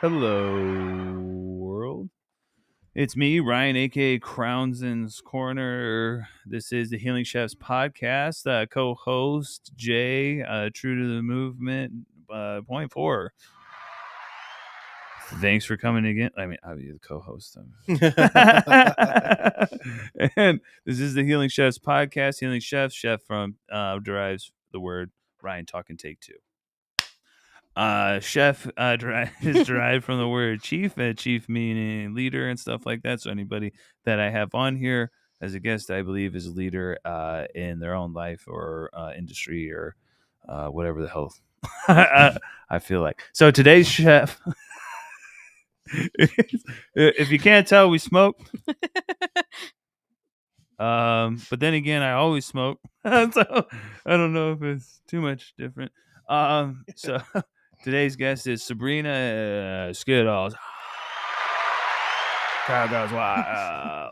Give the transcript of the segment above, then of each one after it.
Hello, world. It's me, Ryan, aka Crownson's Corner. This is the Healing Chefs podcast. Co-host Jay, true to the movement, point four. Thanks for coming again. I mean, I'll be the co-host. And this is the Healing Chefs podcast. Healing Chefs, chef from derives the word Ryan talking take two. Chef is derived from the word chief, chief meaning leader and stuff like that. So anybody that I have on here as a guest, I believe, is a leader in their own life or industry or whatever the hell I feel like. So today's chef, if you can't tell, we smoke. But then again, I always smoke, so I don't know if it's too much different. So today's guest is Sabrina Skittlez. Crowd goes wild.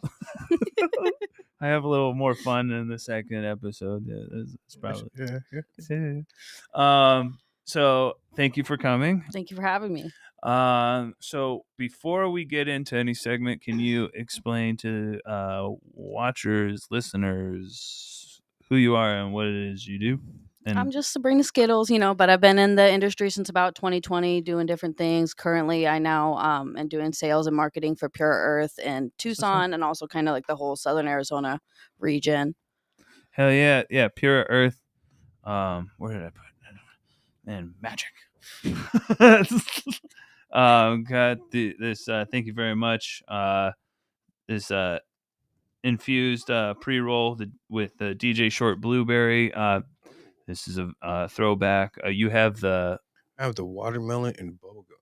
I have a little more fun in the second episode. Yeah, that's probably yeah. So thank you for coming. Thank you for having me. So before we get into any segment, can you explain to watchers, listeners, who you are and what it is you do? And I'm just Sabrina Skittlez, but I've been in the industry since about 2020 doing different things. Currently, I now am doing sales and marketing for Pure Earth in Tucson and also kind of like the whole Southern Arizona region. Hell yeah. Yeah, Pure Earth. Where did I put it? Man, magic. Got this. Thank you very much. This infused pre-roll with the DJ Short Blueberry. This is a throwback. You have I have the watermelon and bubblegum.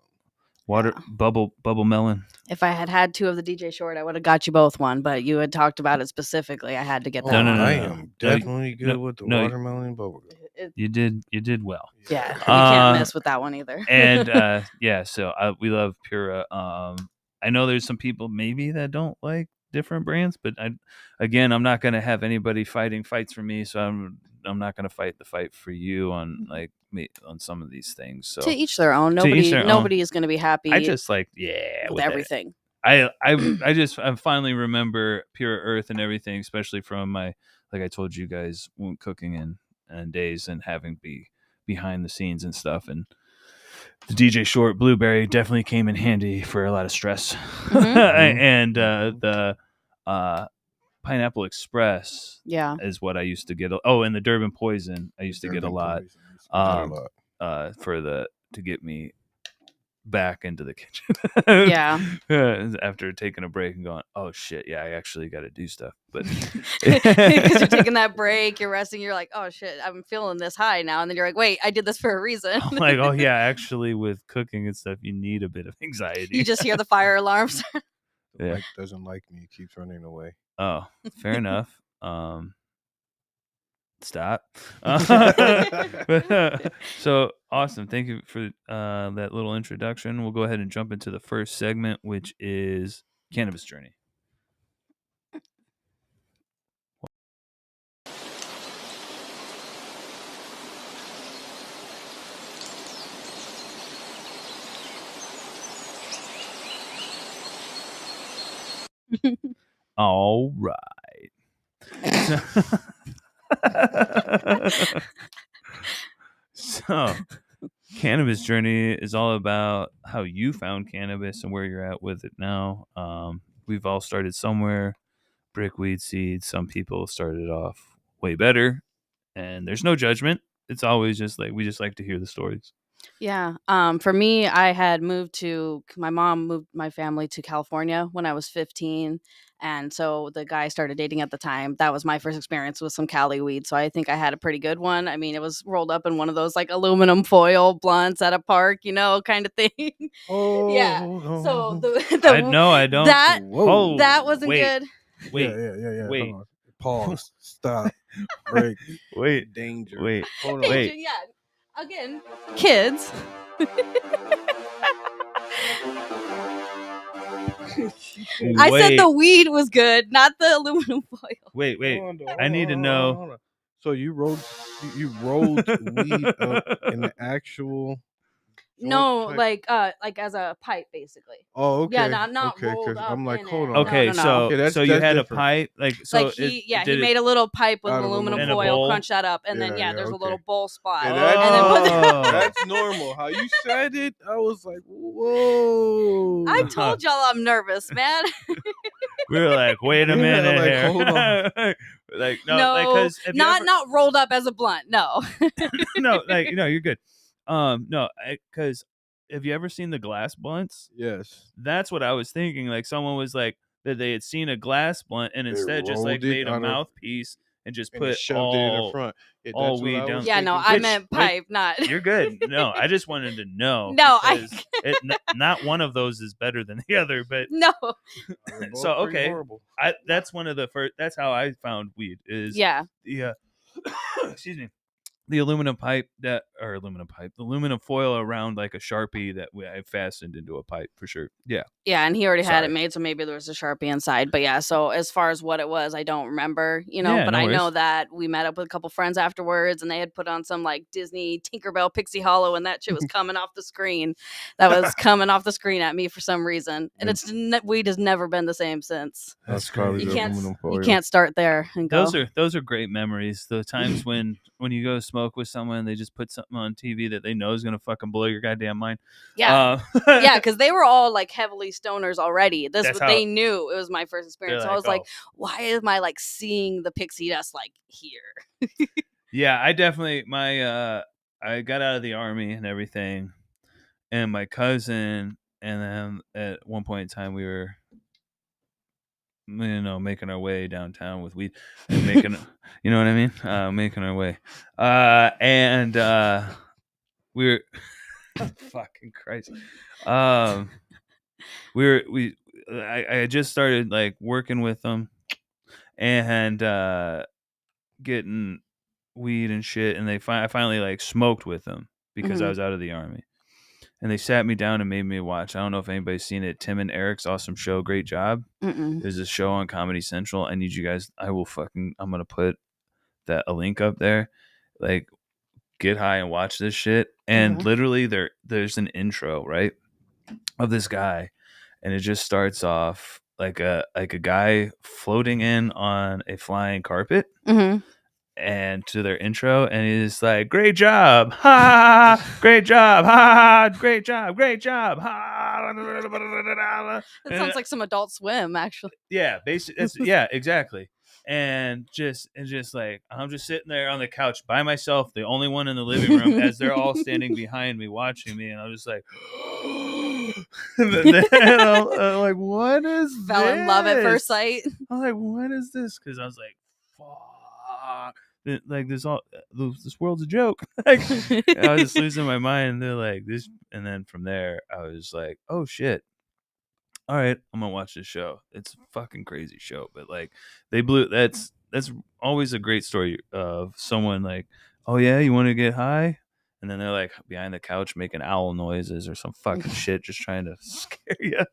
Bubble melon. If I had two of the DJ Short, I would have got you both one, but you had talked about it specifically. I had to get that one. I am definitely good with the watermelon and bubblegum. You did well. Yeah, you can't miss with that one either. And yeah, so we love Pura. I know there's some people maybe that don't like different brands, but I'm not going to have anybody fighting fights for me, so I'm not going to fight the fight for you on on some of these things. So to each their own. Nobody is going to be happy. I just with everything. I finally remember Pure Earth and everything, especially from my, like I told you guys, cooking and days and having be behind the scenes and stuff. And the DJ Short Blueberry definitely came in handy for a lot of stress. Mm-hmm. And the Pineapple Express is what I used to get. Oh, and the Durban Poison I used to get a lot to get me back into the kitchen. Yeah. After taking a break and going, oh shit, yeah, I actually got to do stuff. But because you're taking that break, you're resting, you're like, oh shit, I'm feeling this high now, and then you're like, wait, I did this for a reason. I'm like, oh yeah, actually, with cooking and stuff, you need a bit of anxiety. You just hear the fire alarms. Yeah, Mike doesn't like me; he keeps running away. Oh, fair enough. Stop. So awesome. Thank you for that little introduction. We'll go ahead and jump into the first segment, which is Cannabis Journey. All right. So, Cannabis Journey is all about how you found cannabis and where you're at with it now. We've all started somewhere. Brickweed seeds. Some people started off way better, and there's no judgment. It's always just like we just like to hear the stories. Yeah. For me, I had my mom moved my family to California when I was 15. And so the guy I started dating at the time, that was my first experience with some Cali weed. So I think I had a pretty good one. I mean, it was rolled up in one of those like aluminum foil blunts at a park, kind of thing. Oh, Yeah. hold So on. I don't. that Whoa. that wasn't wait, good. wait, Yeah. wait, Hold on. Pause. Stop. Break. wait, Danger. wait, Hold on. wait. Yeah. Again, kids. I said the weed was good, not the aluminum foil. Wait. Hold on, I need to know. hold on. So you rolled weed up in the actual No, type. like as a pipe, basically. Oh, Yeah, okay. not Okay, rolled because up I'm like, in hold it. on. Okay, No. Okay, so that's you had different. a pipe, like so. Like he did made a little pipe with Out of aluminum in a foil, bowl? crunched that up, and then Yeah, there's a okay. little bowl spot, Yeah, and then put. that's normal. How you said it, I was like, whoa. I told y'all I'm nervous, man. We were like, wait a Yeah, minute like, here. hold on. Like no, No, because not rolled up as a blunt. No. no, like you're good. No, because have you ever seen the glass blunts? Yes. That's what I was thinking. Like someone was like that they had seen a glass blunt and They instead just like rolled it made a out of- mouthpiece and just And put just shoved it in the front. Yeah, all that's what weed I down. was Yeah, no, thinking. I Which, meant like, pipe, not. You're good. No, I just wanted to know. No, because not one of those is better than the other. But No. They're both so pretty okay, horrible. that's one of the first. That's how I found weed. Is Yeah. the excuse me, the aluminum the aluminum foil around like a Sharpie that I fastened into a pipe for sure. Yeah. Yeah, and he already had it Sorry. made, so maybe there was a Sharpie inside. But yeah, so as far as what it was, I don't remember, Yeah, but no I know worries. that we met up with a couple friends afterwards and they had put on some like Disney Tinkerbell Pixie Hollow and that shit was coming off the screen. That was coming off the screen at me for some reason. And weed has never been the same since. That's probably You the can't aluminum foil. you can't start there and go. Those are great memories. The times when you go smoke with someone, they just put something on TV that they know is gonna fucking blow your goddamn mind. Yeah. Yeah, because they were all like heavily stoners already. They knew it was my first experience. So I was like, why am I like seeing the pixie dust like here? Yeah, I definitely I got out of the army and everything, and my cousin, and then at one point in time we were making our way downtown with weed and making you know what I mean, making our way, and we were fucking Christ, I had just started like working with them and getting weed and shit, and I finally like smoked with them because I was out of the army, and they sat me down and made me watch. I don't know if anybody's seen it. Tim and Eric's awesome show. Great job. There's a show on Comedy Central. I need you guys. I'm gonna put a link up there. Like, get high and watch this shit. And literally, there's an intro right of this guy, and it just starts off like a guy floating in on a flying carpet. And to their intro, and he's like, "Great job, ha! Great job, ha! Great job, ha!" That sounds like some Adult Swim, actually. Yeah, basically, yeah, exactly. And just like I'm just sitting there on the couch by myself, the only one in the living room, as they're all standing behind me watching me, and I'm just like, and then I'm like, "What is this?" Fell in love at first sight. I'm like, "What is this?" Because I was like, "Fuck." Like this world's a joke. Like, I was just losing my mind. And they're like this, and then from there, I was like, "Oh shit! All right, I'm gonna watch this show. It's a fucking crazy show." But like, they blew. That's always a great story of someone like, "Oh yeah, you want to get high?" And then they're like behind the couch making owl noises or some fucking shit, just trying to scare you.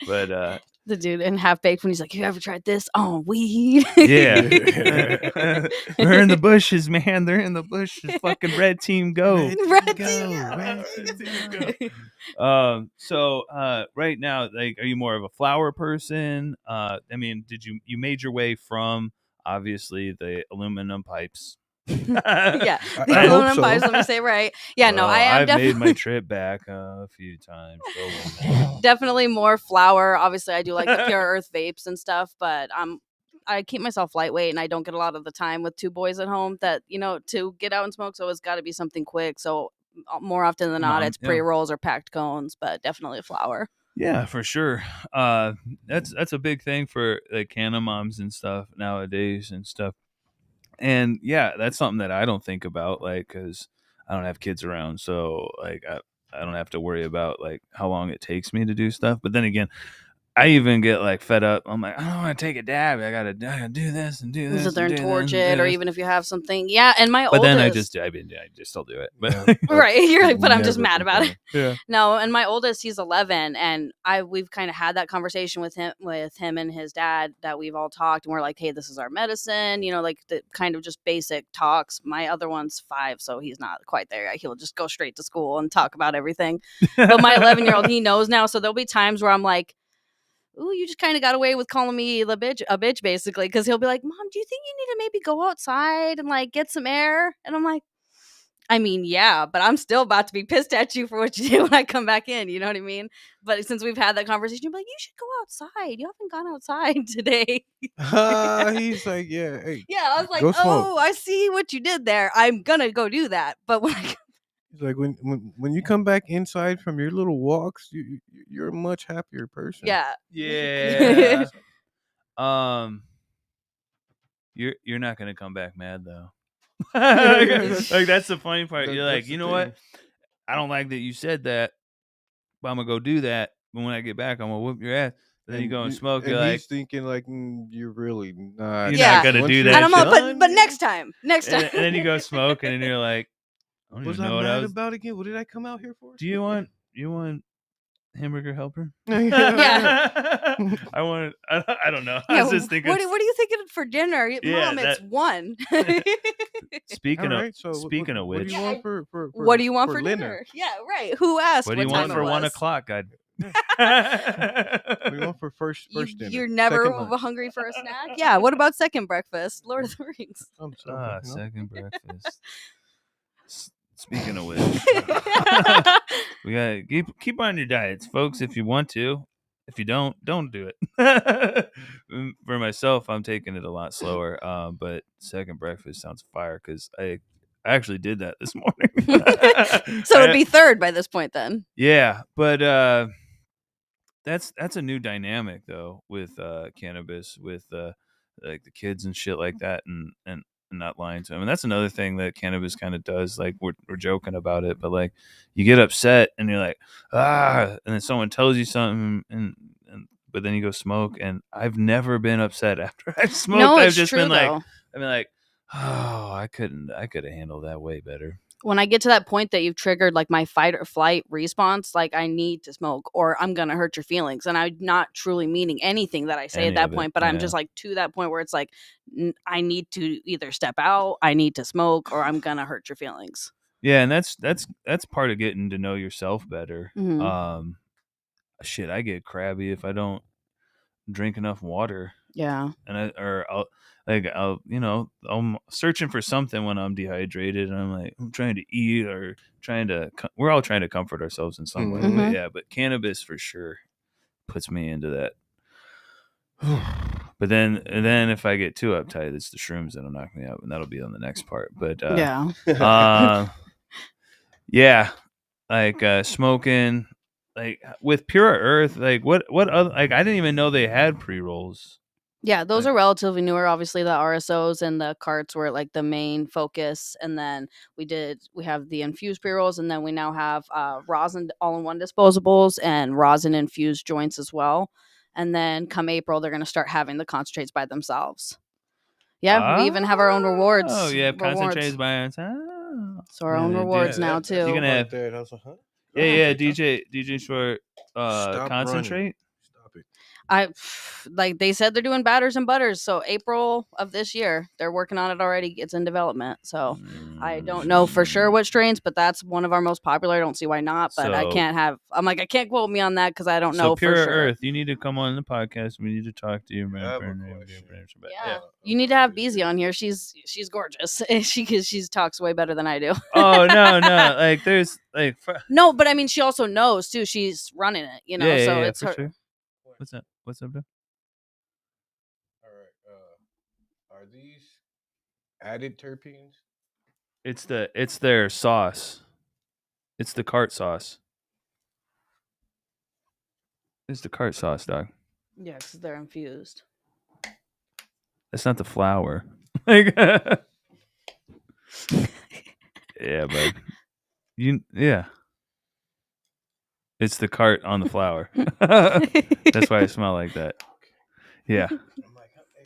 But the dude in Half Baked when he's like, "You ever tried this on weed?" Yeah. They're in the bushes, man. They're in the bushes. Fucking red team go. Red team go. So right now, like, are you more of a flower person? I mean, you made your way from obviously the aluminum pipes? Yeah, the aluminum pipes. Let me say right. Yeah, no, I've made my trip back a few times. Definitely more flower. Obviously, I do like the Pure Earth vapes and stuff, but I keep myself lightweight, and I don't get a lot of the time with two boys at home that to get out and smoke. So it's got to be something quick. So more often than not, Mom, it's pre-rolls or packed cones, but definitely flour. Yeah, for sure. That's a big thing for like canna moms and stuff nowadays and stuff. And yeah, that's something that I don't think about, like, because I don't have kids around, so like I don't have to worry about like how long it takes me to do stuff. But then again, I even get like fed up. I'm like, I don't want to take a dab. I gotta do this and do this Sit there and and do this torch and it, do or this. even if you have something. Yeah, and my But oldest. then I just still do it. But Right, you're like, but I'm just Never mad about it. yeah. No, and my oldest, he's 11, and we've kind of had that conversation with him and his dad, that we've all talked, and we're like, hey, this is our medicine, like the kind of just basic talks. My other one's 5, so he's not quite there. He'll just go straight to school and talk about everything. But my 11-year-old, he knows now, so there'll be times where I'm like, ooh, you just kind of got away with calling me a bitch, basically, because he'll be like, Mom, do you think you need to maybe go outside and like get some air? And I'm like, I mean, yeah, but I'm still about to be pissed at you for what you did when I come back in. You know what I mean? But since we've had that conversation, you're like, you should go outside. You haven't gone outside today. He's like, yeah, hey, Yeah, I was like, go smoke. oh, I see what you did there. I'm gonna go do that. But when I He's like, when you come back inside from your little walks, you're a much happier person. yeah. Yeah. You're not gonna come back mad though. Like that's the funny part. You're like, you know what? I don't like that you said that, but I'm gonna go do that. But when I get back, I'm gonna whoop your ass. Then you go and smoke. You're and like, he's thinking like, you're really not. You're Yeah. not gonna Once do you're that. And I'm shit. like, but next time. And then you go smoke, and then you're like, I don't Was even I know what I mad was. about again? What did I come out here for? Do you want hamburger helper? Yeah. I want. I don't know. I Yeah, was just thinking. what are you thinking for dinner? Yeah, Mom, it's 1. Speaking All of right, so speaking of what do which, you want for What do you want for dinner? dinner? Yeah, right. Who asked what do you time want for it was? 1 o'clock? God. What do you want for first dinner? You're never Second lunch. hungry for a snack? Yeah, what about second breakfast? Lord of the Rings. Second breakfast. Speaking of which, we gotta keep on your diets, folks. If you want to, if you don't do it. For myself, I'm taking it a lot slower. But second breakfast sounds fire because I actually did that this morning. So it'd be third by this point then. Yeah, but that's a new dynamic though with cannabis, with like the kids and shit like that, and not lying to them. And that's another thing that cannabis kind of does. Like we're joking about it, but like you get upset and you're like, and then someone tells you something, and but then you go smoke. And I've never been upset after I've smoked. No, I've it's just true, been like, though. oh, I could have handled that way better. When I get to that point that you've triggered like my fight or flight response, like I need to smoke or I'm gonna hurt your feelings, and I'm not truly meaning anything that I say at that point, but I'm just like to that point where it's like I need to either step out, I need to smoke, or I'm gonna hurt your feelings. Yeah, and that's part of getting to know yourself better. Mm-hmm. Shit, I get crabby if I don't drink enough water. Yeah. And I'm searching for something when I'm dehydrated, and I'm like, I'm trying to eat or we're all trying to comfort ourselves in some way. Mm-hmm. But yeah, but cannabis for sure puts me into that. But then if I get too uptight, it's the shrooms that'll knock me out, and that'll be on the next part. But yeah, like smoking, like with Pure Earth, like what other, like I didn't even know they had pre-rolls. Yeah, those are relatively newer. Obviously, the RSOs and the carts were like the main focus, and then we have the infused pre-rolls, and then we now have rosin all-in-one disposables and rosin infused joints as well. And then come April, they're going to start having the concentrates by themselves. Yeah, we even have our own rewards. Oh, yeah, concentrates by themselves. So our own rewards now too. You're gonna have DJ for concentrate. Running. Stop it. Like they said, they're doing batters and butters. So April of this year, they're working on it already. It's in development. So I don't know for sure what strains, but that's one of our most popular. I don't see why not. But I can't quote me on that because I don't know. Pure for sure. Earth, you need to come on the podcast. We need to talk to you, man. Yeah, you need to have Beezy on here. She's gorgeous. She talks way better than I do. Oh no, like there's like no, but I mean she also knows too. She's running it, you know. Yeah, so yeah, it's for her. Sure. What's up, dude? All right. Are these added terpenes? It's their sauce. It's the cart sauce. It's the cart sauce, dog. Yeah, because they're infused. That's not the flour. Like, yeah, bud. Yeah. It's the cart on the flour. That's why I smell like that. Yeah. I'm like, hey,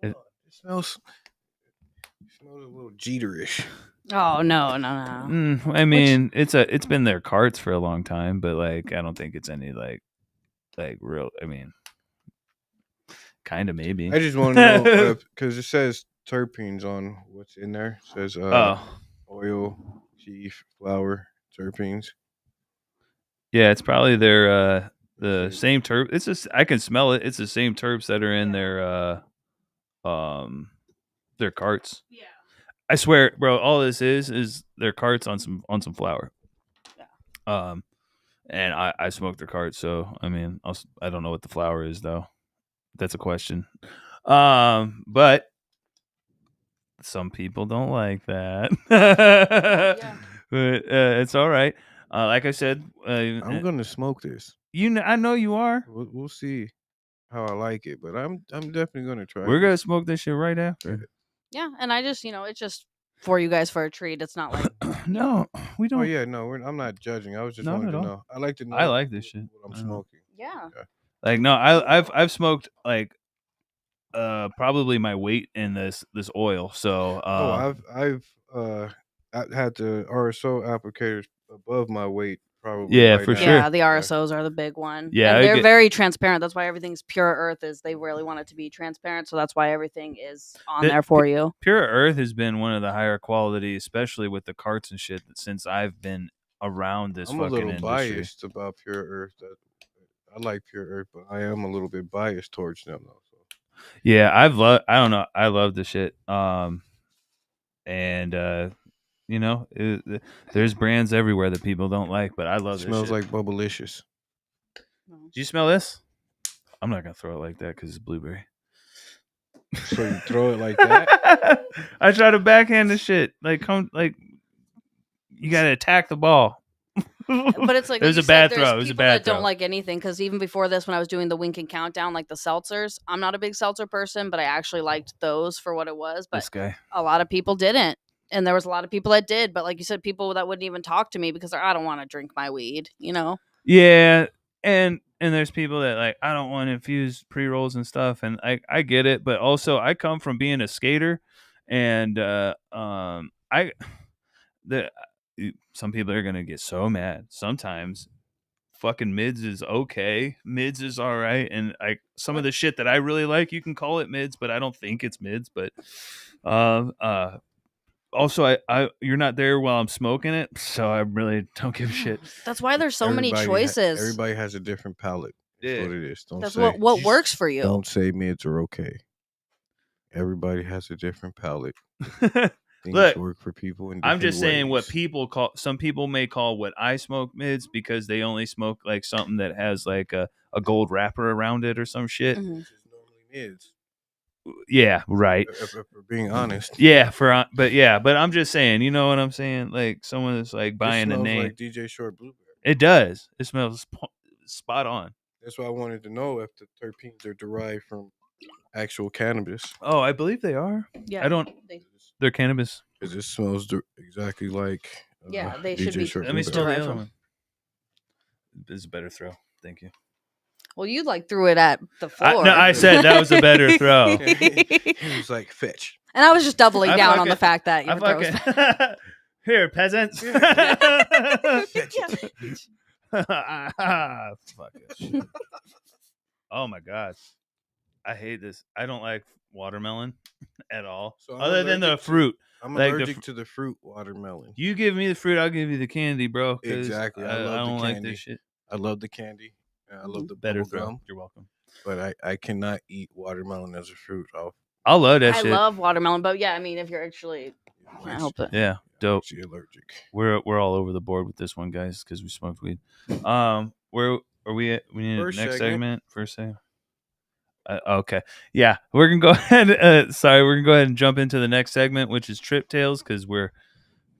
hold on. It smells a little Jeterish. Oh no. I mean, it's been their carts for a long time, but like I don't think it's any like real. I mean, kind of maybe. I just want to know because it says terpenes on what's in there. It says oil, cheese, flour, terpenes. Yeah, it's probably their the see. same terp. It's just I can smell it. It's the same terps that are in their carts. Yeah. I swear, bro. All this is their carts on some flour. Yeah. And I smoked their carts, so I mean, I don't know what the flour is though. That's a question. But some people don't like that. Yeah. But it's all right. Like I said, I'm gonna smoke this. I know you are. We'll see how I like it, but I'm definitely gonna try. We're gonna this. smoke this shit right after. Yeah, and I just, it's just for you guys for a treat. It's not like No, we don't. Oh yeah, no, I'm not judging. I was just Not wanting at to all. know. I like to know. I like this shit. What I'm I know. smoking. yeah. Like no, I've smoked like probably my weight in this oil. So I've had the RSO applicators above my weight probably. Yeah, right for now. sure. Yeah, the RSOs are the big one. Yeah, and I they're get- very transparent. That's why everything's pure earth. Is they really want it to be transparent, so that's why everything is on The- there for you. Pure Earth has been one of the higher quality, especially with the carts and shit. Since I've been around this I'm a fucking little industry. biased about Pure Earth. I like Pure Earth, but I am a little bit biased towards them though. So. Yeah, I don't know. I love the shit. And there's brands everywhere that people don't like, but I love It this smells shit. like Bubblicious. Do you smell this? I'm not gonna throw it like that because it's blueberry. So you throw it like that? I try to backhand the shit. Like you gotta attack the ball. But it's like it was you a bad said, throw. there's It was a people bad that throw. don't like anything because even before this, when I was doing the Wink and Countdown, like the seltzers, I'm not a big seltzer person, but I actually liked those for what it was. But This guy. a lot of people didn't, and there was a lot of people that did. But like you said, people that wouldn't even talk to me because I don't want to drink my weed. Yeah, and there's people that like I don't want infused pre rolls and stuff, and I get it, but also I come from being a skater, and some people are gonna get so mad. Sometimes fucking mids is okay, mids is all right, and some of the shit that I really like, you can call it mids, but I don't think it's mids. But also, I you're not there while I'm smoking it, so I really don't give a shit. That's why there's so many choices. Everybody has a different palate. That's what it is. That's what works for you. Don't say mids are okay. Everybody has a different palate. Things Look, work for people in I'm just saying what ways. people call. Some people may call what I smoke mids because they only smoke like something that has like a gold wrapper around it or some shit. Mhm. Which is normally mids. Yeah, right. If we're being honest. Yeah, but I'm just saying, you know what I'm saying? Like someone that's like buying It a smells name. like DJ Short Blueberry. It does. It smells spot on. That's why I wanted to know if the terpenes are derived from actual cannabis. Oh, I believe they are. Yeah, I don't. They're cannabis. Because it smells exactly like Yeah, they DJ should be. Short Let me Blueberry. smell the derived other from- one. This is a better throw. Thank you. Well, you threw it at the floor. I said that was a better throw. He was like, fetch. And I was just doubling I down on the fucking- fact that your throw was bad. Here, peasants. Fetch it. Fuck it. Shit. Oh my god, I hate this. I don't like watermelon at all. So I'm Other than the allergic to- fruit. I'm Like the allergic to the fruit watermelon. You give me the fruit, I'll give you the candy, bro. 'Cause Exactly. I love the don't like candy. this shit. I love the candy. And I love the Better bubble throw. gum. You're welcome. But I cannot eat watermelon as a fruit. I love that I shit. love watermelon, but yeah, I mean, if you're actually, can't help it. Yeah, dope. Actually allergic. We're all over the board with this one, guys, because we smoked weed. Where are we at? We need First next segment. segment. First segment. Okay, yeah, we're gonna go ahead. Sorry, we're gonna go ahead and jump into the next segment, which is trip tales, because we're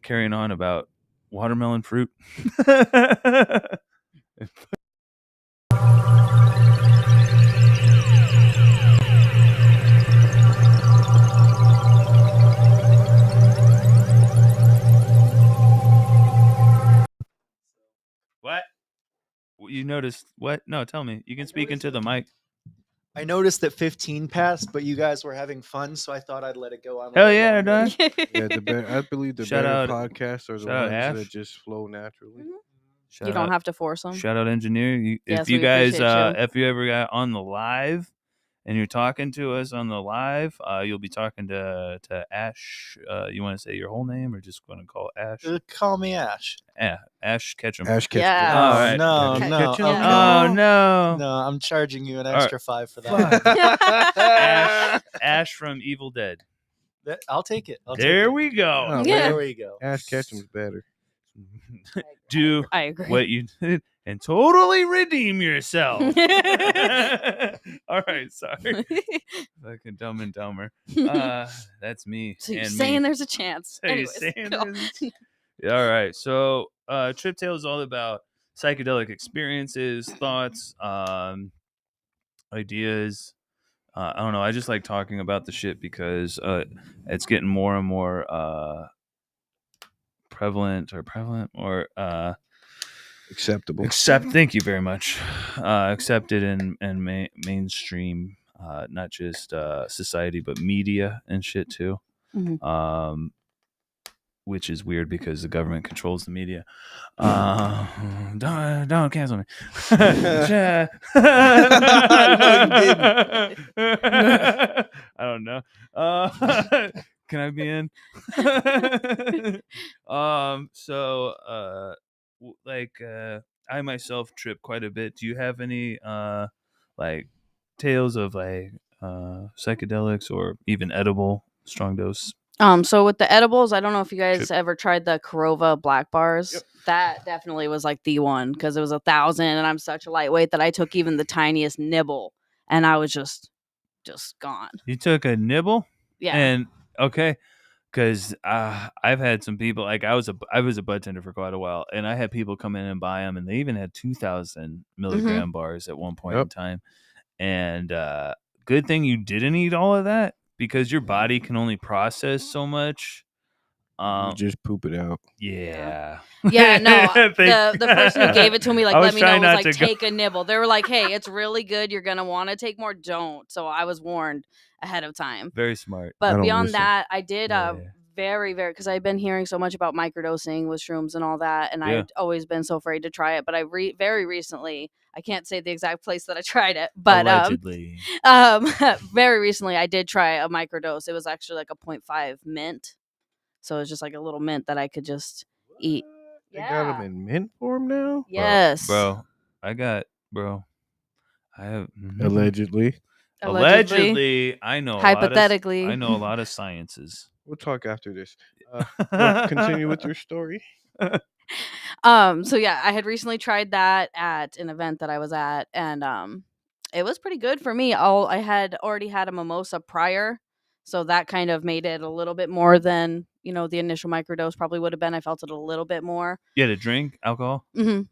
carrying on about watermelon fruit. What? You noticed what? No, tell me. You can speak into the mic. I noticed that 15 passed, but you guys were having fun, so I thought I'd let it go on. Hell yeah, done. done. Yeah, I believe the Shout better out- podcasts are the shout out ones Ash. that just flow naturally. Shout You don't out- have to force them. Shout out engineer. Yes, If you we guys, appreciate you. if you ever got on the live and you're talking to us on the live, you'll be talking to Ash. You want to say your whole name or just going to call Ash? Call me Ash. Yeah, Ash Ketchum. Ash Ketchum. Yeah. All right. No, Ketchum. no. Ketchum. Okay. Oh no. No, I'm charging you an All right. extra 5 for that. Ash from Evil Dead. I'll take it. There we go. Oh, Yeah. There we go. Ash Ketchum's better. Do I agree. what you did and totally redeem yourself. All right, sorry. Fucking Dumb and Dumber. That's me. So you're and saying me. there's a chance. So you're Anyways, saying go. All right. So Trip Tale is all about psychedelic experiences, thoughts, ideas. I don't know. I just like talking about the shit because it's getting more and more prevalent or Acceptable. thank you very much. Accepted in mainstream, not just society, but media and shit too. Mhm. Which is weird because the government controls the media. Don't cancel me. I don't know. Can I be in? I myself trip quite a bit. Do you have any like tales of like psychedelics or even edible strong dose? So with the edibles, I don't know if you guys Chip. ever tried the Corova black bars. Yep. That definitely was like the one because it was 1,000, and I'm such a lightweight that I took even the tiniest nibble, and I was just gone. You took a nibble? Yeah. And okay, because I've had some people like I was a bud tender for quite a while, and I had people come in and buy them, and they even had 2,000 milligram bars at one point in time. And good thing you didn't eat all of that because your body can only process so much. You just poop it out. Yeah. Yeah, no. The person who gave it to me, like, let me know, was like, take a nibble. They were like, hey, it's really good. You're going to want to take more. Don't. So I was warned ahead of time. Very smart. But don't beyond listen. that, I did Yeah. very, because I've been hearing so much about microdosing with shrooms and all that. And Yeah. I've always been so afraid to try it. But I very recently, I can't say the exact place that I tried it, but Allegedly. very recently I did try a microdose. It was actually like a 0.5 mint. So it's just like a little mint that I could just eat. They got them in mint form now? Yes. Bro, I have Allegedly. Allegedly, I know Hypothetically. I know a lot of sciences. We'll talk after this. Continue with your story. So yeah, I had recently tried that at an event that I was at, and it was pretty good for me. I had already had a mimosa prior, so that kind of made it a little bit more than the initial microdose probably would have been. I felt it a little bit more. You had to drink alcohol? Mm-hmm.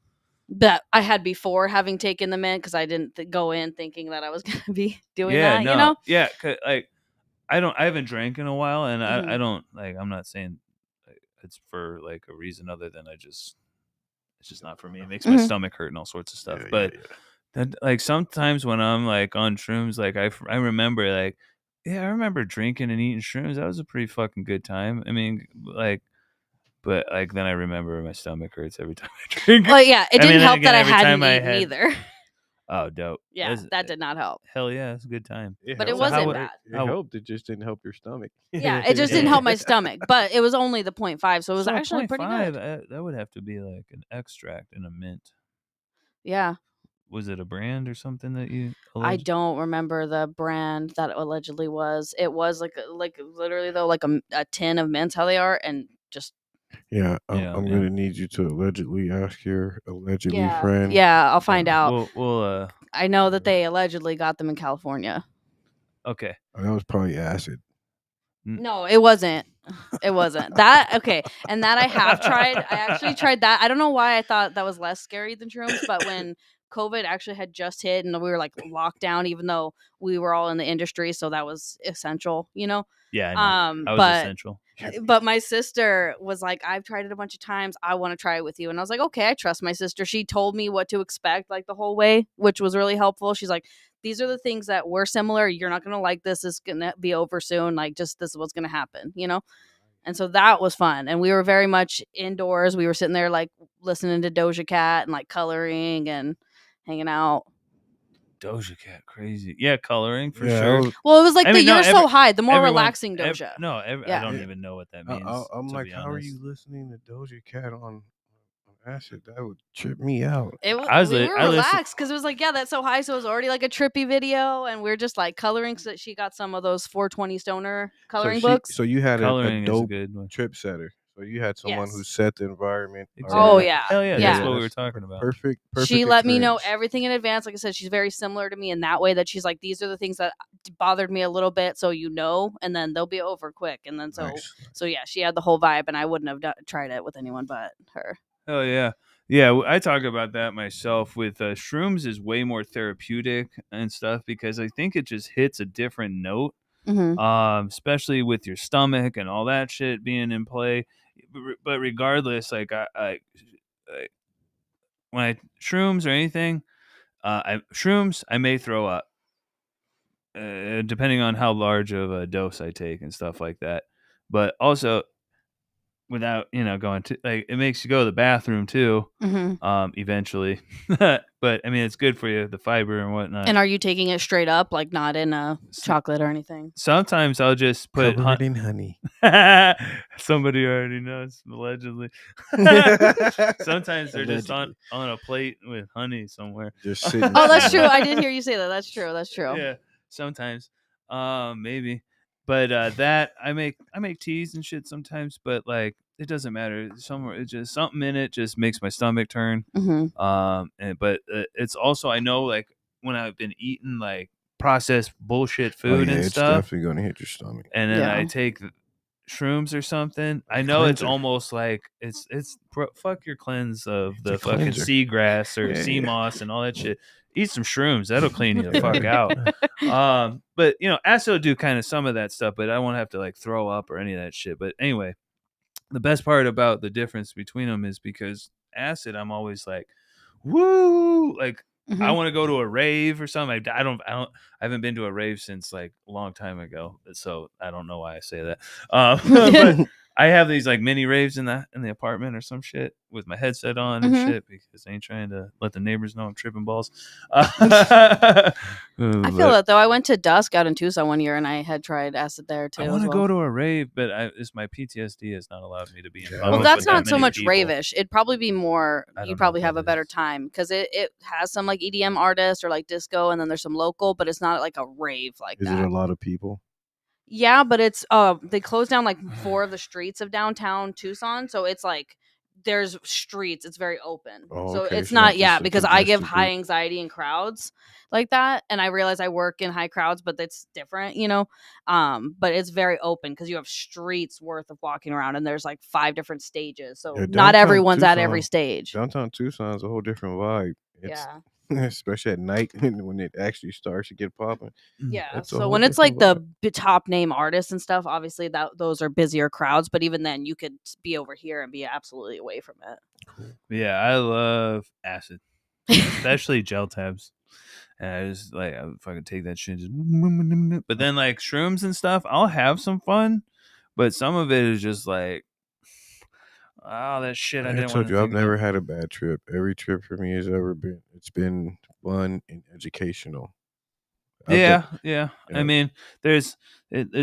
That I had before having taken the mint because I didn't go in thinking that I was going to be doing that. No. Yeah, 'cause, like I haven't drank in a while, and Mhm. I don't like. I'm not saying it's for like a reason other than it's just not for me. It makes my Mhm. stomach hurt and all sorts of stuff. That, like sometimes when I'm like on shrooms, like I remember like I remember drinking and eating shrooms. That was a pretty fucking good time. I mean, like. But like then I remember my stomach hurts every time I drink. Well, yeah, it didn't help again, that I every hadn't time I eaten had- either. Oh, dope. Yeah, that did not help. Hell yeah, it's a good time. But it helped. wasn't bad. It helped. It just didn't help your stomach. Yeah, it just didn't help my stomach. But it was only the 0.5, so it was So actually pretty 0.5, good. that would have to be like an extract and a mint. Yeah. Was it a brand or something that you? I don't remember the brand that it allegedly was. It was like literally though, like a tin of mints, how they are, and just. Yeah, I'm gonna need you to allegedly ask your allegedly friend. Yeah, I'll find out. We'll I know that they allegedly got them in California. Okay. That was probably acid. No, it wasn't. It wasn't. That okay, and that I have tried. I actually tried that. I don't know why I thought that was less scary than shrooms, but when COVID actually had just hit and we were like locked down, even though we were all in the industry, so that was essential, you know. Yeah, I know. I was But essential. but my sister was like, I've tried it a bunch of times. I want to try it with you. And I was like, okay, I trust my sister. She told me what to expect like the whole way, which was really helpful. She's like, these are the things that were similar. You're not going to like this. It's going to be over soon. Like, just this is what's going to happen, you know? And so that was fun. And we were very much indoors. We were sitting there like listening to Doja Cat and like coloring and hanging out. Doja Cat, crazy. Yeah, coloring for Yeah, sure. Well, it was like I mean, You're no, So High, the more everyone- relaxing Doja. I Yeah. don't even know what that means. I'm to like, be how are you honest. listening to Doja Cat on acid? That would trip me out. We were I listen- relaxed because it was like, yeah, that's so high. So it was already like a trippy video, and we are just like coloring. So she got some of those 420 stoner coloring books. So you had a Coloring is a dope good one. trip setter. So you had someone who Yes. set the environment. Oh, already. yeah. Hell yeah, Yeah. that's what we were talking about. Perfect. She let me know experience. everything in advance. Like I said, she's very similar to me in that way that she's like, these are the things that bothered me a little bit, so you know, and then they'll be over quick. And then Nice. so yeah, she had the whole vibe, and I wouldn't have tried it with anyone but her. Hell yeah. Yeah, I talk about that myself with shrooms is way more therapeutic and stuff because I think it just hits a different note, especially with your stomach and all that shit being in play. But regardless, like I when I shrooms or anything, I may throw up, depending on how large of a dose I take and stuff like that. But also, without going to like, it makes you go to the bathroom too. Eventually, but I mean, it's good for you, the fiber and whatnot. And are you taking it straight up, like not in a chocolate or anything? Sometimes I'll just put Covered in honey. Somebody already knows, allegedly. Sometimes they're just on a plate with honey somewhere. Just sitting. Oh, that's true. I did hear you say that. That's true. That's true. Yeah, sometimes, maybe, but that I make teas and shit sometimes, but like it doesn't matter. Somewhere, it's just something in it just makes my stomach turn. But it's also, I know, like when I've been eating like processed bullshit food and it's stuff, definitely gonna hit your stomach. and then I take shrooms or something. I know it's almost like it's fuck your cleanse of the fucking seagrass or sea moss and all that shit. Eat some shrooms, that'll clean you the fuck out. But acid will do kind of some of that stuff, but I won't have to like throw up or any of that shit. But anyway, the best part about the difference between them is because acid, I'm always like, woo, like I want to go to a rave or something. I haven't been to a rave since like a long time ago, so I don't know why I say that. But I have these like mini raves in the apartment or some shit with my headset on and shit because I ain't trying to let the neighbors know I'm tripping balls. I feel that though. I went to Dusk out in Tucson one year and I had tried acid there too. I want to go to a rave, but it's my PTSD has not allowed me to be in public. Well, that's with not that so many much people. ravish. It'd probably be more. You probably have a better time because it has some like EDM artists or like disco, and then there's some local, but it's not like a rave like that. Is it a lot of people? Yeah, but it's they closed down like 4 of the streets of downtown Tucson, so it's like there's streets. It's very open, Oh, so okay. it's So not. not Yeah, just a because I give congested high group. anxiety in crowds like that, and I realize I work in high crowds, but it's different, But it's very open because you have streets worth of walking around, and there's like 5 different stages, so Yeah, not downtown everyone's at every Tucson- stage. Downtown Tucson's a whole different vibe. It's, Yeah. especially at night when it actually starts to get popping. Yeah, It's a so whole when it's like the different top name artists and stuff, obviously those are busier crowds. But even then, you could be over here and be absolutely away from it. Yeah, I love acid, especially gel tabs. And I just like I fucking take that shit. But then like shrooms and stuff, I'll have some fun, but some of it is just like, oh, that shit. I I didn't told want you to. I've never had a bad trip. Every trip for me has ever been fun and educational. Yeah. Yeah. I mean, it's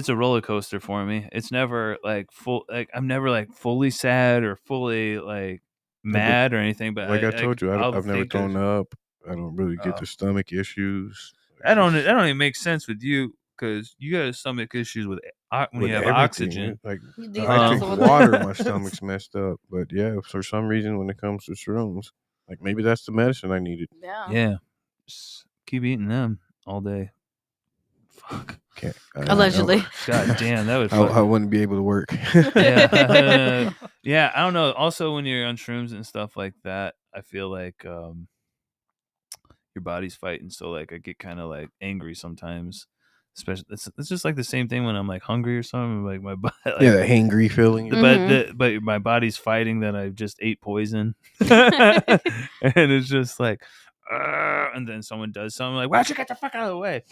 a roller coaster for me. It's never like full. Like I'm never like fully sad or fully like mad or anything. But like I told you, I'll I've never think of- thrown up. I don't really get the stomach issues. That don't even make sense with you because you got stomach issues with when you have everything. oxygen. Like These I are drink also- water, my stomach's messed up. But yeah, for some reason, when it comes to shrooms, like maybe that's the medicine I needed. Yeah. Yeah, just keep eating them all day. Fuck. can't. Allegedly. God damn, that would. I wouldn't be able to work. Yeah, yeah. I don't know. Also, when you're on shrooms and stuff like that, I feel like your body's fighting. So like, I get kind of like angry sometimes. Especially, it's just like the same thing when I'm like hungry or something. Like my body, like, Yeah, the hangry feeling. but my body's fighting that I just ate poison, and it's just like, and then someone does something like, "Why'd you get the fuck out of the way?"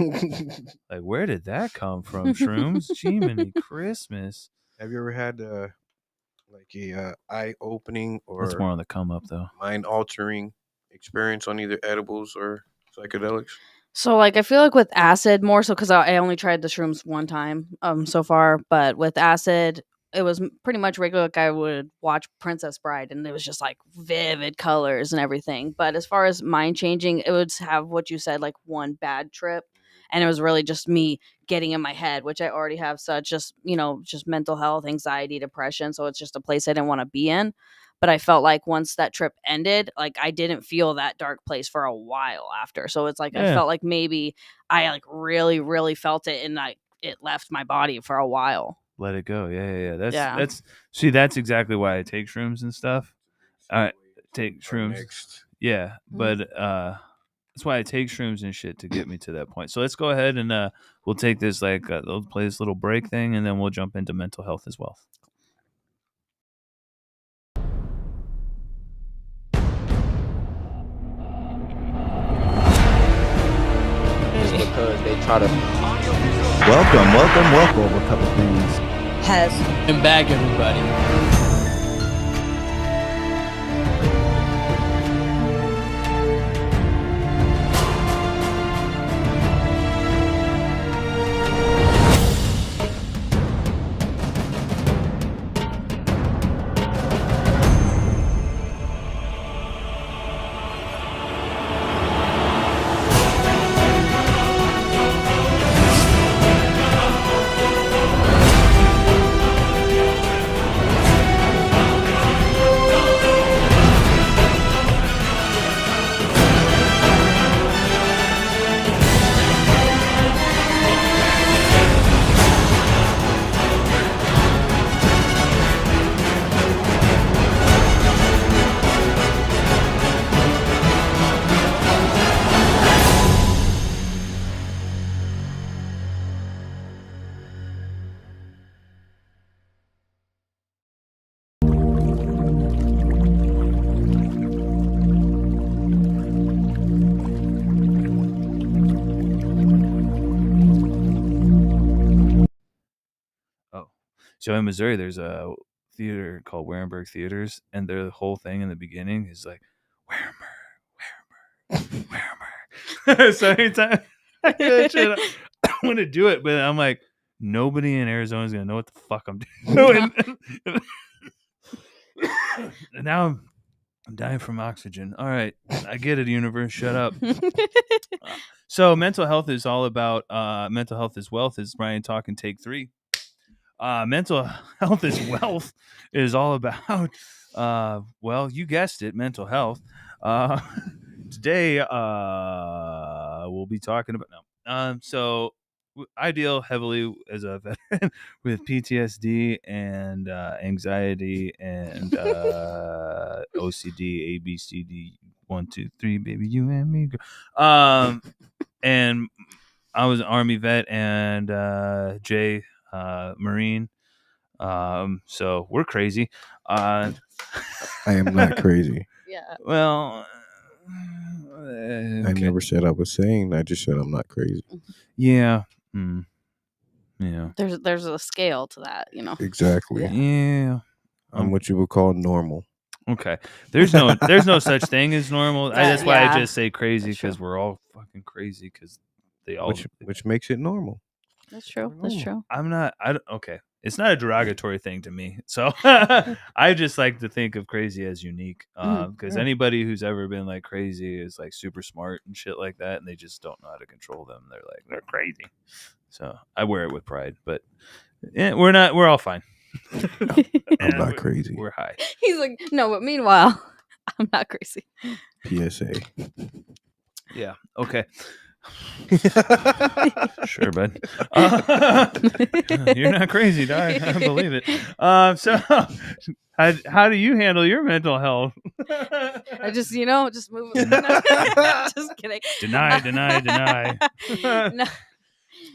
Like, where did that come from? Shrooms, Jiminy Christmas. Have you ever had like a eye opening That's or more on the come up though. mind altering experience on either edibles or psychedelics? So like I feel like with acid more so because I only tried the shrooms one time so far, but with acid it was pretty much regular. Like I would watch Princess Bride and it was just like vivid colors and everything. But as far as mind changing, it would have what you said, like one bad trip, and it was really just me getting in my head, which I already have such just just mental health, anxiety, depression. So it's just a place I didn't want to be in. But I felt like once that trip ended, like I didn't feel that dark place for a while after. So it's like I felt like maybe I like really, really felt it and like it left my body for a while. Let it go. Yeah. That's exactly why I take shrooms and stuff. I take shrooms. Next. Yeah, but that's why I take shrooms and shit to get me to that point. So let's go ahead and we'll take this we'll play this little break thing, and then we'll jump into mental health as well. Because they try to welcome over a couple things. Has and bag everybody. So in Missouri, there's a theater called Warenberg Theaters, and their whole thing in the beginning is like, Warenberg. So anytime I hear that shit, I want to do it, but I'm like, nobody in Arizona is going to know what the fuck I'm doing. And now I'm dying from oxygen. All right, I get it, universe. Shut up. So mental health is all about mental health is wealth, is Brian talking take 3. Mental health is wealth is all about well, you guessed it, mental health. Today we'll be talking about so I deal heavily as a veteran with PTSD and anxiety and OCD, ABCD, 1, 2, 3, baby, you and me. And I was an Army vet and Jay Marine. So we're crazy. I am not crazy. Yeah. Well, I never said I was sane. I just said I'm not crazy. Yeah. Yeah. There's a scale to that, Exactly. Yeah. I'm what you would call normal. Okay. There's no such thing as normal. That's why I just say crazy, because we're all fucking crazy, because they all which makes it normal. That's true. That's true. Okay. It's not a derogatory thing to me. So I just like to think of crazy as unique. Because anybody who's ever been like crazy is like super smart and shit like that, and they just don't know how to control them. They're crazy. So I wear it with pride, but we're all fine. I'm not crazy. We're high. He's like, no, but meanwhile, I'm not crazy. PSA. Yeah. Okay. Sure, bud. You're not crazy, dog. I believe it. So, how do you handle your mental health? I just, just move. Just kidding. Deny.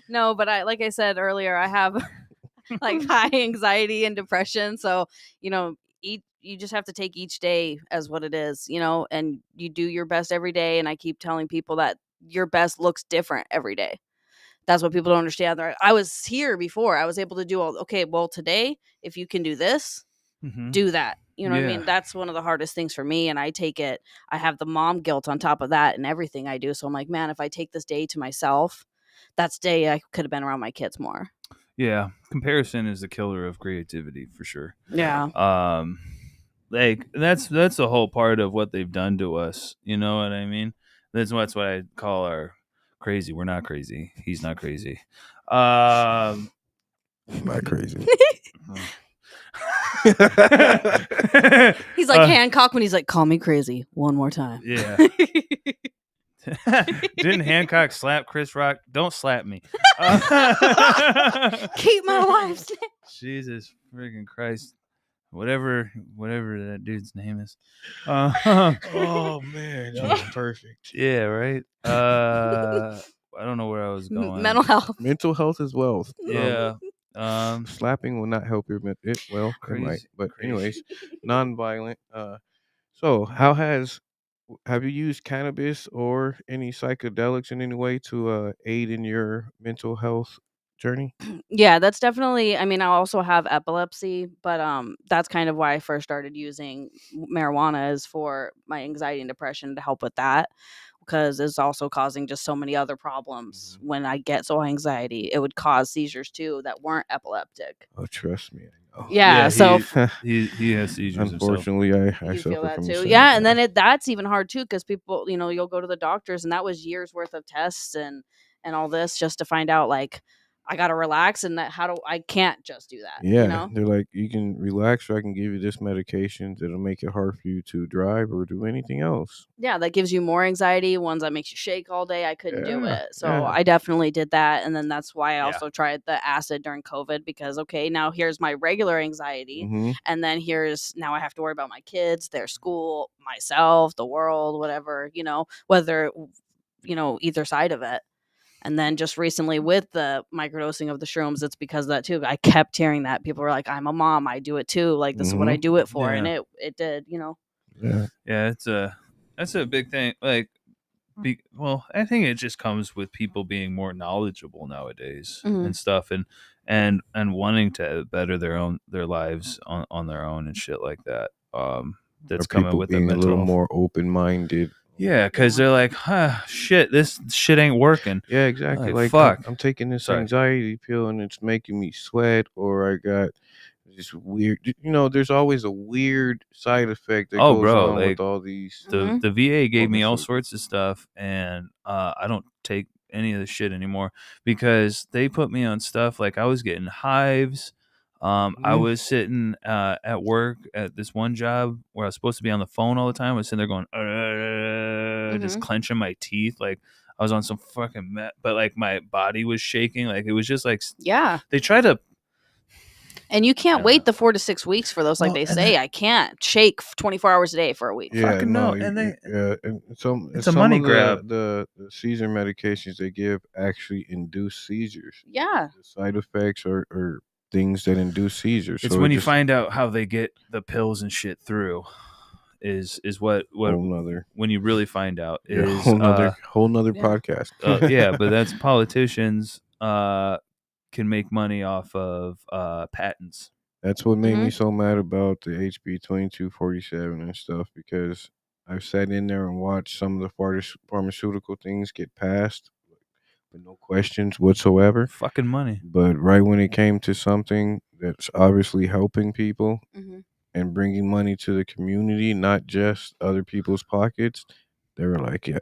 No, but like I said earlier, I have like high anxiety and depression. So, you just have to take each day as what it is, and you do your best every day. And I keep telling people that your best looks different every day. That's what people don't understand. I was here before. I was able to do okay, well, today, if you can do this, do that. You know what I mean? That's one of the hardest things for me. And I have the mom guilt on top of that and everything I do. So I'm like, man, if I take this day to myself, that's day I could have been around my kids more. Yeah. Comparison is the killer of creativity for sure. Yeah. Like that's the whole part of what they've done to us. You know what I mean? That's what I call our crazy. We're not crazy. He's not crazy. Not crazy. He's like Hancock when he's like, call me crazy one more time. Yeah. Didn't Hancock slap Chris Rock? Don't slap me. Keep my wife's name. Jesus freaking Christ. Whatever that dude's name is. Oh man, that was perfect. Yeah, right. I don't know where I was going. Mental health. Mental health is wealth. Yeah. Slapping will not help your it. Well, it might, but crazy. anyways, non-violent. So have you used cannabis or any psychedelics in any way to aid in your mental health journey? Yeah, that's definitely. I mean, I also have epilepsy, but that's kind of why I first started using marijuana is for my anxiety and depression to help with that, because it's also causing just so many other problems. When I get so anxiety, it would cause seizures too that weren't epileptic. Oh, trust me, I know. Yeah, so he has seizures. Unfortunately, I you suffer feel that from too. the same. Yeah, and then that's even hard too, because people, you'll go to the doctors, and that was years worth of tests and all this just to find out like I gotta relax, and that I can't just do that. Yeah, they're like, you can relax, or I can give you this medication that'll make it hard for you to drive or do anything else. Yeah, that gives you more anxiety. Ones that makes you shake all day. I couldn't do Yeah, it, so yeah. I definitely did that, and then that's why I also tried the acid during COVID, because okay, now here's my regular anxiety, and then now I have to worry about my kids, their school, myself, the world, whatever, whether either side of it. And then just recently with the microdosing of the shrooms, it's because of that too. I kept hearing that people were like, I'm a mom, I do it too. Like, this is what I do it for. And it did, Yeah. Yeah, that's a big thing. Like, well, I think it just comes with people being more knowledgeable nowadays and stuff, and wanting to better their lives on their own and shit like that. That's coming with being their a little mental more open-minded. Yeah, because they're like, shit, this shit ain't working. Yeah, exactly. Like fuck. I'm taking this anxiety pill and it's making me sweat, or I got this weird. There's always a weird side effect that goes on with all these. The VA gave me all sorts of stuff, and I don't take any of the shit anymore because they put me on stuff like I was getting hives. I was sitting at work at this one job where I was supposed to be on the phone all the time. I was sitting there going, just clenching my teeth. Like I was on some fucking but like my body was shaking. Like it was just like, they try to. And you can't wait the 4 to 6 weeks for those. Like they say, I can't shake 24 hours a day for a week. Yeah, no. And it's a money grab. The seizure medications they give actually induce seizures. Yeah. The side effects are things that induce seizures. It's so when you find out how they get the pills and shit through is what when you really find out is whole nother podcast. Yeah, but that's politicians can make money off of patents. That's what made me so mad about the HB 2247 and stuff, because I've sat in there and watched some of the pharmaceutical things get passed with no questions whatsoever. Fucking money. But right when it came to something that's obviously helping people and bringing money to the community, not just other people's pockets, they were like, yeah.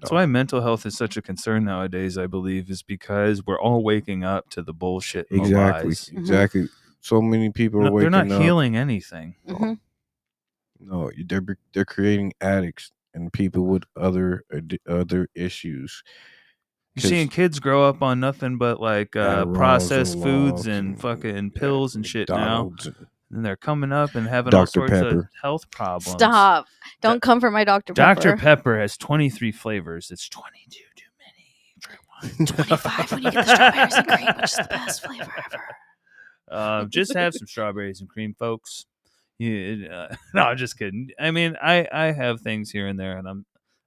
That's why mental health is such a concern nowadays, I believe, is because we're all waking up to the bullshit and the lies. Exactly. So many people are waking up. They're not healing anything. No, they're creating addicts and people with other issues. You're seeing kids grow up on nothing but like Adderalls processed and foods logs and fucking pills and shit now. McDonald's and And they're coming up and having all Dr. sorts of Pepper. health problems. Stop. Don't come for my Dr. Pepper. Dr. Pepper has 23 flavors. It's 22 too many. 25 when you get the strawberries and cream, which is the best flavor ever. Just have some strawberries and cream, folks. No, I'm just kidding. I mean, I have things here and there, and I'm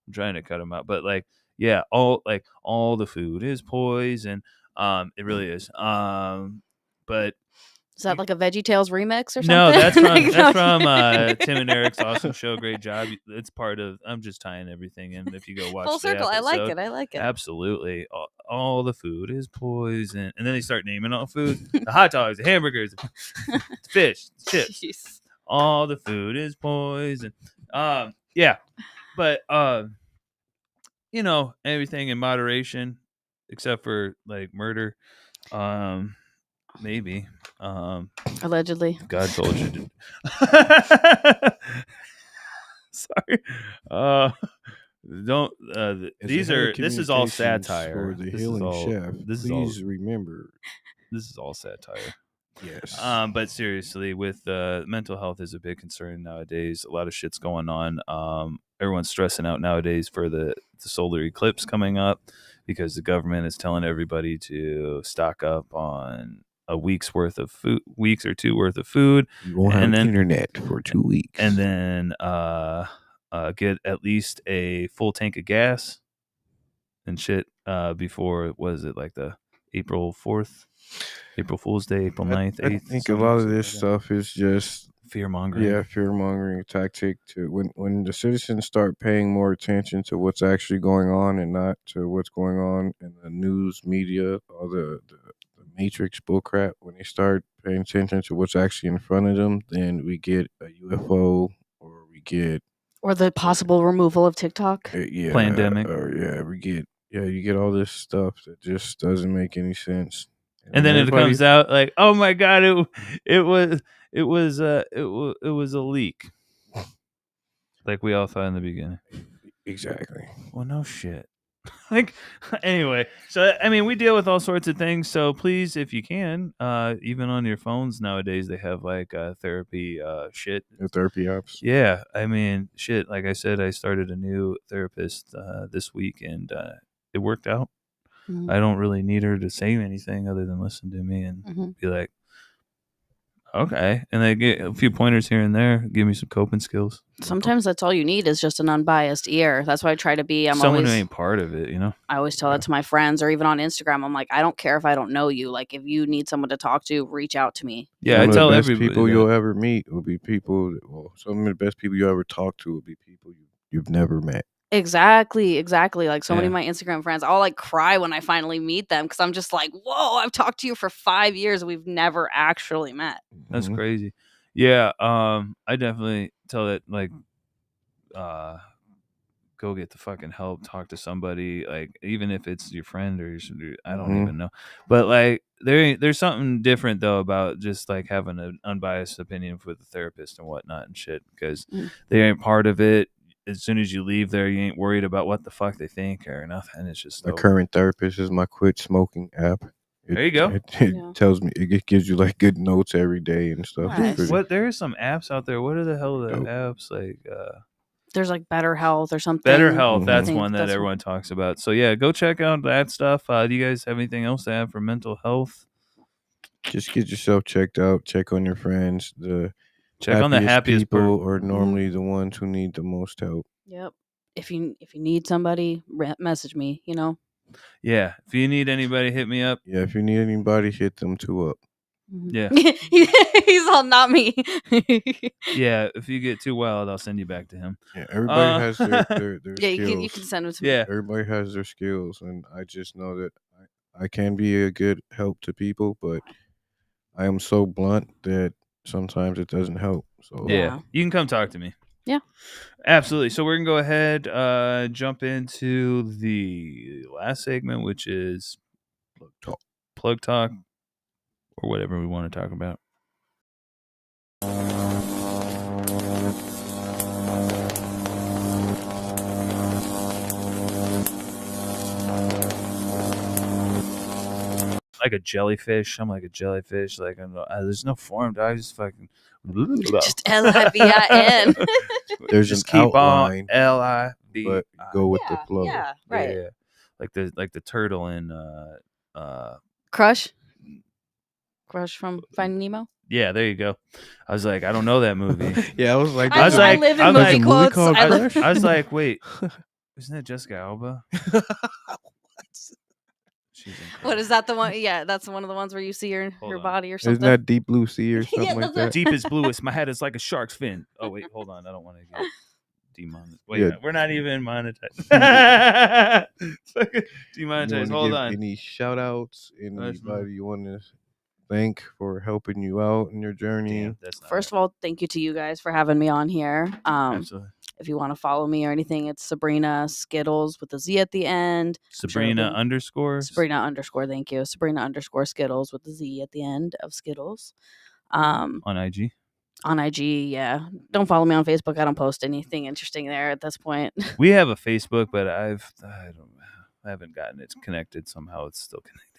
trying to cut them out. But like, yeah, all the food is poison. It really is. But Is that like a VeggieTales remix or something? no, that's Like, from Tim and Eric's awesome show. Great job. It's part of. I'm just tying everything in. If you go watch full the circle. I like episode. it. I like it. Absolutely. All the food is poison. And then they start naming all food. The hot dogs, the hamburgers, the fish, the chips. Jeez. All the food is poison. Yeah. But everything in moderation except for like murder. Maybe. Allegedly. God told you to. Sorry. Don't this is all satire. For the This healing is all, chef. this Please is remember. this is all satire. Yes. But seriously, with mental health is a big concern nowadays. A lot of shit's going on. Everyone's stressing out nowadays for the solar eclipse coming up because the government is telling everybody to stock up on a week's or 2 worth of food. You won't have internet for 2 weeks. And then get at least a full tank of gas and shit before, was it like the April 4th? April Fool's Day, April 9th, 8th. I think a lot of this stuff is just fear-mongering. Yeah, fear-mongering tactic to when the citizens start paying more attention to what's actually going on and not to what's going on in the news media or the Matrix bullcrap. When they start paying attention to what's actually in front of them, then we get a UFO or we get the possible removal of TikTok. Pandemic. You get all this stuff that just doesn't make any sense. And then it comes out like, oh my god, it was a leak, like we all thought in the beginning. Exactly. Well, no shit. Like, anyway, so I mean, we deal with all sorts of things. So please, if you can, even on your phones nowadays, they have like therapy shit. The therapy apps. Yeah, I mean, shit. Like I said, I started a new therapist this week, and it worked out. Mm-hmm. I don't really need her to say anything other than listen to me and be like, okay. And they get a few pointers here and there, give me some coping skills. Sometimes that's all you need is just an unbiased ear. That's why I try to be. Someone who ain't part of it, I always tell that to my friends or even on Instagram. I'm like, I don't care if I don't know you. Like, if you need someone to talk to, reach out to me. Yeah, I tell everybody. People you'll ever meet will be people. Well, some of the best people you ever talk to will be people you've never met. Exactly. Like so many of my Instagram friends, I'll like cry when I finally meet them because I'm just like, whoa, I've talked to you for 5 years and we've never actually met. That's crazy. Yeah, I definitely tell that like, go get the fucking help. Talk to somebody, like even if it's your friend or I don't even know. But like there's something different though about just like having an unbiased opinion with the therapist and whatnot and shit because they ain't part of it. As soon as you leave there, you ain't worried about what the fuck they think or nothing. It's just my current therapist is my quit smoking app. There you go. It tells me, it gives you like good notes every day and stuff. Nice. There are some apps out there. What are the hell are the apps like? There's like Better Health or something. Better Health. That's one that everyone talks about. So yeah, go check out that stuff. Do you guys have anything else to have for mental health? Just get yourself checked out. Check on your friends. Check on the happiest people are normally the ones who need the most help. Yep. If you need somebody, message me. Yeah. If you need anybody, hit me up. Yeah. If you need anybody, hit them 2 up. Yeah. He's all not me. Yeah. If you get too wild, I'll send you back to him. Yeah. Everybody has their yeah. skills. You can send them to me. Yeah. Everybody has their skills, and I just know that I can be a good help to people, but I am so blunt that sometimes it doesn't help. So yeah, you can come talk to me. Yeah, absolutely. So we're gonna go ahead, jump into the last segment, which is plug talk, or whatever we want to talk about. like a jellyfish. I'm like a jellyfish. Like there's no form. I just fucking Just LIVIN. There's just an keep on outline, LIV. but go with the flow. Yeah, right. Yeah. Like the turtle in Crush from Finding Nemo. yeah, there you go. I was like, I don't know that movie. Yeah, I was like, I was like- live I in was movie like, quotes. called I Crush? I was like, wait, isn't that Jessica Alba? She's in What Crush. is that the one? Yeah, that's one of the ones where you see her Hold on. body or something. Isn't that Deep Blue Sea or something Yeah, like those are- that? Deepest, bluest. My head is like a shark's fin. Oh wait, hold on. I don't want to get demonetized. Wait, Yeah. we're not even monetized. Demonetized. You Hold give on. any shout outs? That's Anybody you want to thank for helping you out in your journey? Damn, that's not First of all, thank you to you guys for having me on here. absolutely. If you want to follow me or anything, it's Sabrina Skittlez with a Z at the end. Sabrina underscore. Sabrina underscore. Thank you. Sabrina underscore Skittlez with the Z at the end of Skittles. On IG. IG, yeah. Don't follow me on Facebook. I don't post anything interesting there at this point. We have a Facebook, but I haven't gotten it connected. Somehow it's still connected.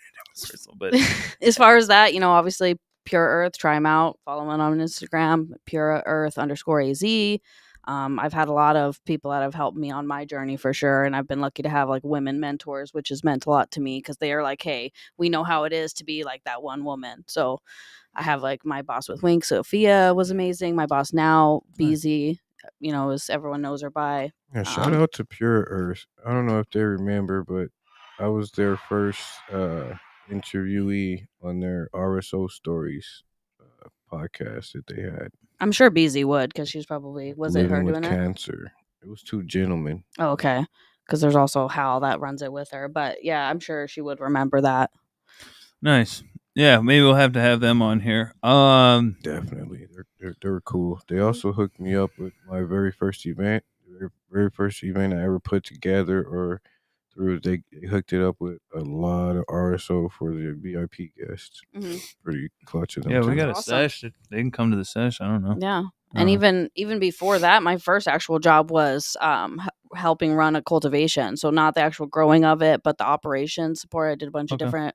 But As far as that, obviously Pure Earth, try them out. Follow them on Instagram, Pure Earth _AZ. I've had a lot of people that have helped me on my journey for sure. And I've been lucky to have like women mentors, which has meant a lot to me because they are like, hey, we know how it is to be like that one woman. So I have like my boss with Wink, Sophia was amazing. My boss now, BZ, as everyone knows her by. Yeah, shout out to Pure Earth. I don't know if they remember, but I was their first interviewee on their RSO Stories podcast that they had. I'm sure BZ would because she's probably, was it her Living with doing it? cancer. It was two gentlemen. Oh, okay. Because there's also Hal that runs it with her. But yeah, I'm sure she would remember that. nice. Yeah, maybe we'll have to have them on here. Definitely, they were cool. They also hooked me up with my very first event. Very first event I ever put together or through. They hooked it up with a lot of RSO for the VIP guests. Mhm. Pretty clutch of them. Yeah, we too. got a awesome. sesh. They can come to the sesh. I don't know. Yeah. And even before that, my first actual job was helping run a cultivation. So not the actual growing of it, but the operation support. I did a bunch of Okay. different.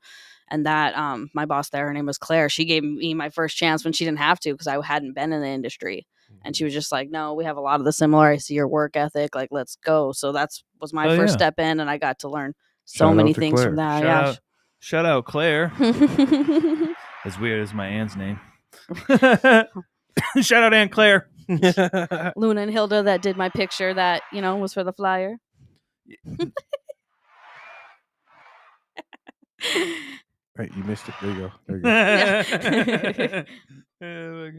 And that my boss there, her name was Claire. She gave me my first chance when she didn't have to because I hadn't been in the industry. And she was just like, no, we have a lot of the similar. I see your work ethic. Like, let's go. So was my first step in. And I got to learn so Shout out many to things from Claire. that. Shout out Claire. Yeah. As weird as my aunt's name. Shout out Aunt Claire. Luna and Hilda that did my picture that, was for the flyer. Right, you missed it. There you go.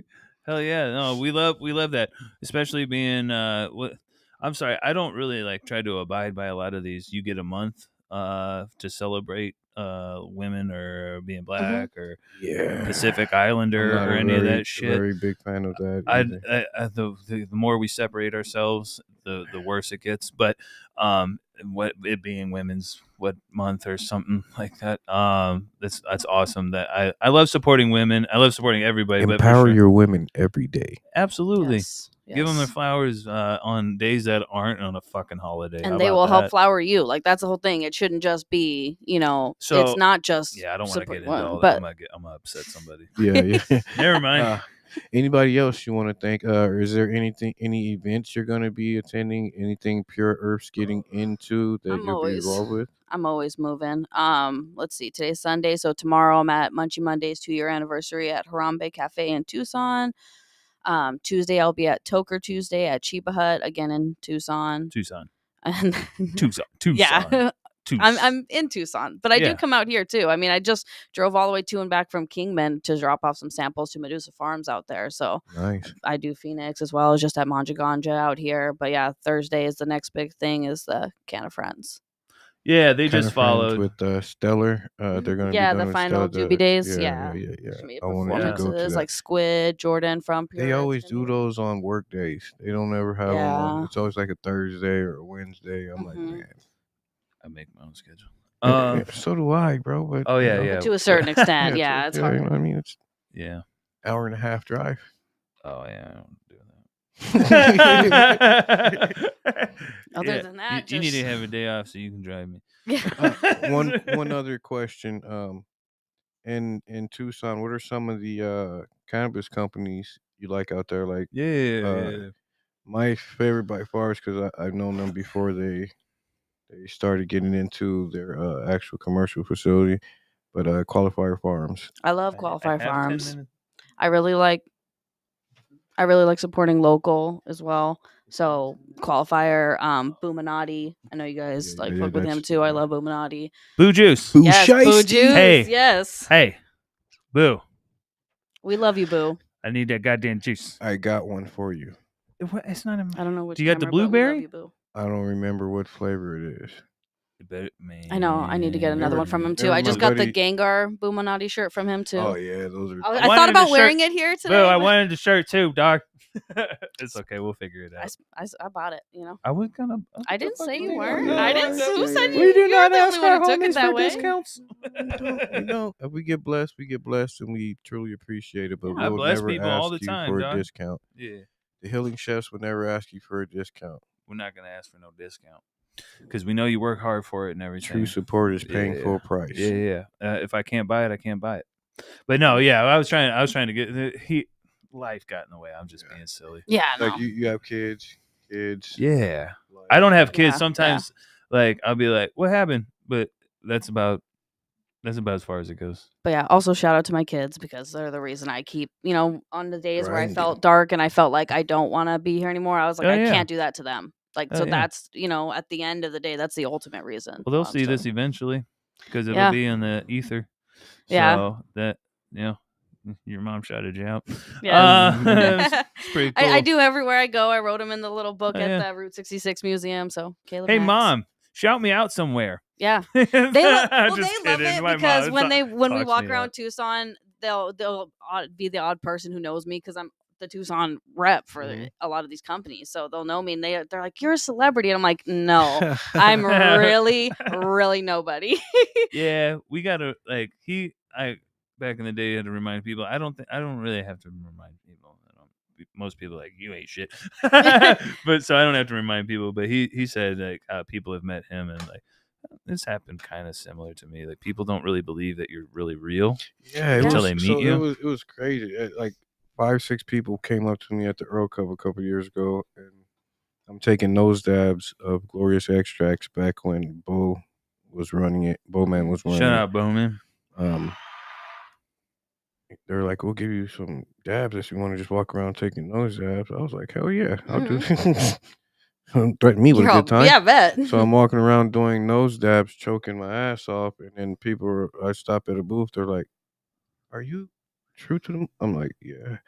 Hell yeah. No, we love that. Especially being I'm sorry, I don't really like try to abide by a lot of these. You get a month to celebrate women or being black or Yeah. Pacific Islander I'm not or a any of very- that shit. Very big fan of that. either. The more we separate ourselves, the worse it gets. But what it being women's month or something like that. That's awesome. That I love supporting women. I love supporting everybody. but for Empower sure, your women every day. absolutely. Yes. Give them their Yes. flowers on days that aren't on a fucking holiday. How And they about will help that? flower you. Like that's the whole thing. It shouldn't just be, So, it's not just. Yeah, I don't want to get into one, all that. but I'm gonna upset somebody. Yeah. Never mind. Anybody else you want to thank? Or is there any events you're going to be attending? Anything Pure Earth's getting into that you'll be involved with? I'm always moving. Let's see. Today's Sunday, so tomorrow I'm at Munchie Monday's 2-year anniversary at Harambe Cafe in Tucson. Tuesday I'll be at Toker Tuesday at Chiba Hut again in Tucson. And Tucson. Yeah. Tucson. I'm in Tucson, but I do come out here too. I mean, I just drove all the way to and back from Kingman to drop off some samples to Medusa Farms out there. So Nice. I do Phoenix as well as just at Manja Ganja out here. But yeah, Thursday is the next big thing is the Can of Friends. Yeah, they Kinda just friends followed. with Stellar. They're going to Yeah, be the doing final Stellar, Doobie Days. Yeah. Made I wanted to go to performances that. like Squid, Jordan from Pure They Earth's always gonna do be- those on work days. They don't ever have them on. Yeah. It's always like a Thursday or a Wednesday. I'm like, Mhm. man. I make my own schedule. Yeah, so do I, bro. But Oh yeah, you know, yeah. To a certain extent, yeah, it's You hard. know what I mean, it's Yeah. hour and a half drive. Oh yeah, I don't do that. Other Yeah, than that, you need to just- have a day off so you can drive me. Yeah. One other question. in Tucson, what are some of the cannabis companies you like out there? Like, Yeah. my favorite by far is because I've known them before they started getting into their actual commercial facility. But Qualifier Farms. I love I Qualifier have 10 Farms. minutes. I really like supporting local as well. So Qualifier, Boominati. I know you guys Yeah, fuck with him that's too. I love Boominati. Boo Juice. Boo Yes, Boo Shiesty. Juice. Hey. Yes. Hey, Boo. We love you, Boo. I need that goddamn juice. I got one for you. It's not I don't know which Do you got the camera, but we love blueberry? you, Boo. I don't remember what flavor it is. Man. I know. I need to get another one from him too. I just got the Gengar Boominati shirt from him too. Oh yeah, those are. I thought about wearing it here today. Boo, I but wanted the shirt too, dog. It's okay. We'll figure it out. I bought it. You know. I was gonna. I didn't say you fuck weren't. you? I didn't. Who said you? We do You're not the ask only one our who took it homies that for way. discounts. We don't. If we get blessed, and we truly appreciate it. But I we'll bless never people ask all the you time, for dog. a discount. Yeah, The Healing Chefs would never ask you for a discount. we're not gonna ask for no discount because we know you work hard for it and everything. True support is paying full price. Yeah. If I can't buy it, I can't buy it. But no, yeah, I was trying to get life got in the way. I'm just being silly. Yeah. Like No. you have kids. Yeah, Like, I don't have kids. Yeah, Sometimes, like I'll be like, "What happened?" But that's about as far as it goes. But yeah, also shout out to my kids because they're the reason I keep, on the days where I Grinding. felt dark and I felt like I don't want to be here anymore. I was like, Oh, I yeah. can't do that to them. Like, Oh, so yeah. that's, at the end of the day, that's the ultimate reason. Well, they'll why I'm see this still- eventually because it'll Yeah. be in the ether. Yeah. So that your mom shouted you out. Yes. It's pretty cool. I do everywhere I go. I wrote them in the little book Oh, at yeah. the Route 66 Museum. So Caleb. Hey, Max. mom, shout me out somewhere. Yeah. They love Just it kidding. My because mom when we talks walk me around up. Tucson, they'll be the odd person who knows me because I'm the Tucson rep for a lot of these companies. So they'll know me and they're like, "You're a celebrity," and I'm like, "No, I'm really, really nobody." Yeah, we gotta back in the day had to remind people. I don't really have to remind people. Most people are like, you ain't shit. But so I don't have to remind people. But he said like people have met him and like this happened kind of similar to me. Like people don't really believe that you're really real. Yeah, Until they meet you. It was crazy. Like 5-6 people came up to me at the Earl Cup a couple years ago, and I'm taking nose dabs of Glorious Extracts back when Bo was running it. Bowman was running Shout it. out Bowman. They're like, we'll give you some dabs if you want to just walk around taking nose dabs. I was like, hell yeah, I'll do Don't threaten me with a good time. Yeah, I bet. So I'm walking around doing nose dabs, choking my ass off, and then I stop at a booth. They're like, "Are you true to them?" I'm like, "Yeah."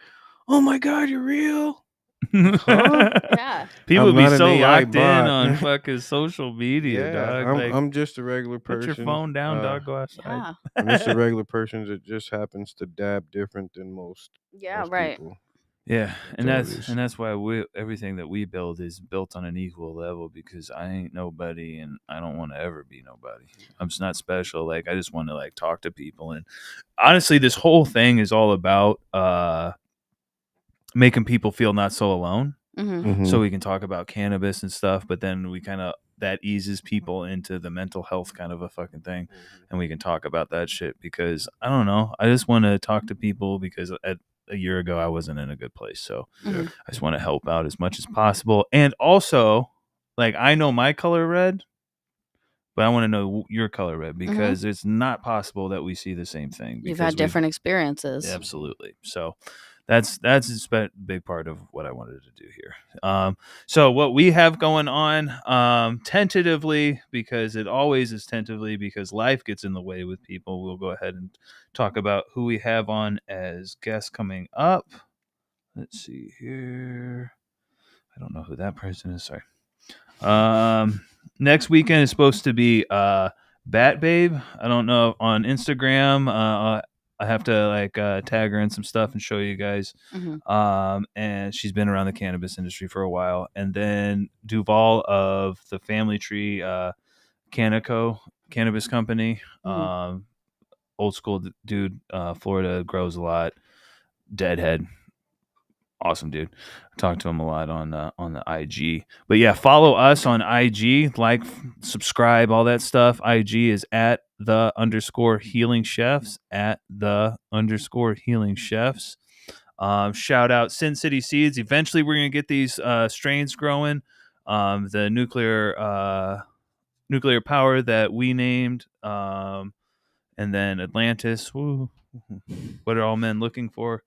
Oh my God, you're real. Yeah. People I'm be not an so AI locked bot. in on fucking social media, dog. I'm just a regular person. Put your phone down, dog. Go outside. Yeah. I'm just a regular person that just happens to dab different than most. Yeah. most Right. people. Yeah, and So it is. that's why everything that we build is built on an equal level because I ain't nobody and I don't want to ever be nobody. I'm just not special. Like I just want to like talk to people and honestly, this whole thing is all about making people feel not so alone. Mm-hmm. So we can talk about cannabis and stuff, but then we kind of that eases people into the mental health kind of a fucking thing, and we can talk about that shit because I don't know. I just want to talk to people because a year ago I wasn't in a good place, so Mhm. I just want to help out as much as possible, and also like I know my color red, but I want to know your color red because it's not possible that we see the same thing. You've because had different experiences. Absolutely. So that's a big part of what I wanted to do here. So what we have going on, tentatively, because it always is tentatively because life gets in the way with people, we'll go ahead and talk about who we have on as guests coming up. Let's see here. I don't know who that person is. Sorry. Next weekend is supposed to be Bat Babe. I don't know on Instagram. I have to tag her in some stuff and show you guys. Mhm. And she's been around the cannabis industry for a while. And then Duval of the Family Tree Canaco Cannabis Company. Old school dude. Florida grows a lot. Deadhead. Awesome dude. I talked to him a lot on the IG. But yeah, follow us on IG, like, subscribe, all that stuff. IG is at @the_healing chefs, @the_healing chefs. Shout out Sin City Seeds. Eventually, we're gonna get these strains growing. The nuclear power that we named, and then Atlantis. Woo. What are all men looking for?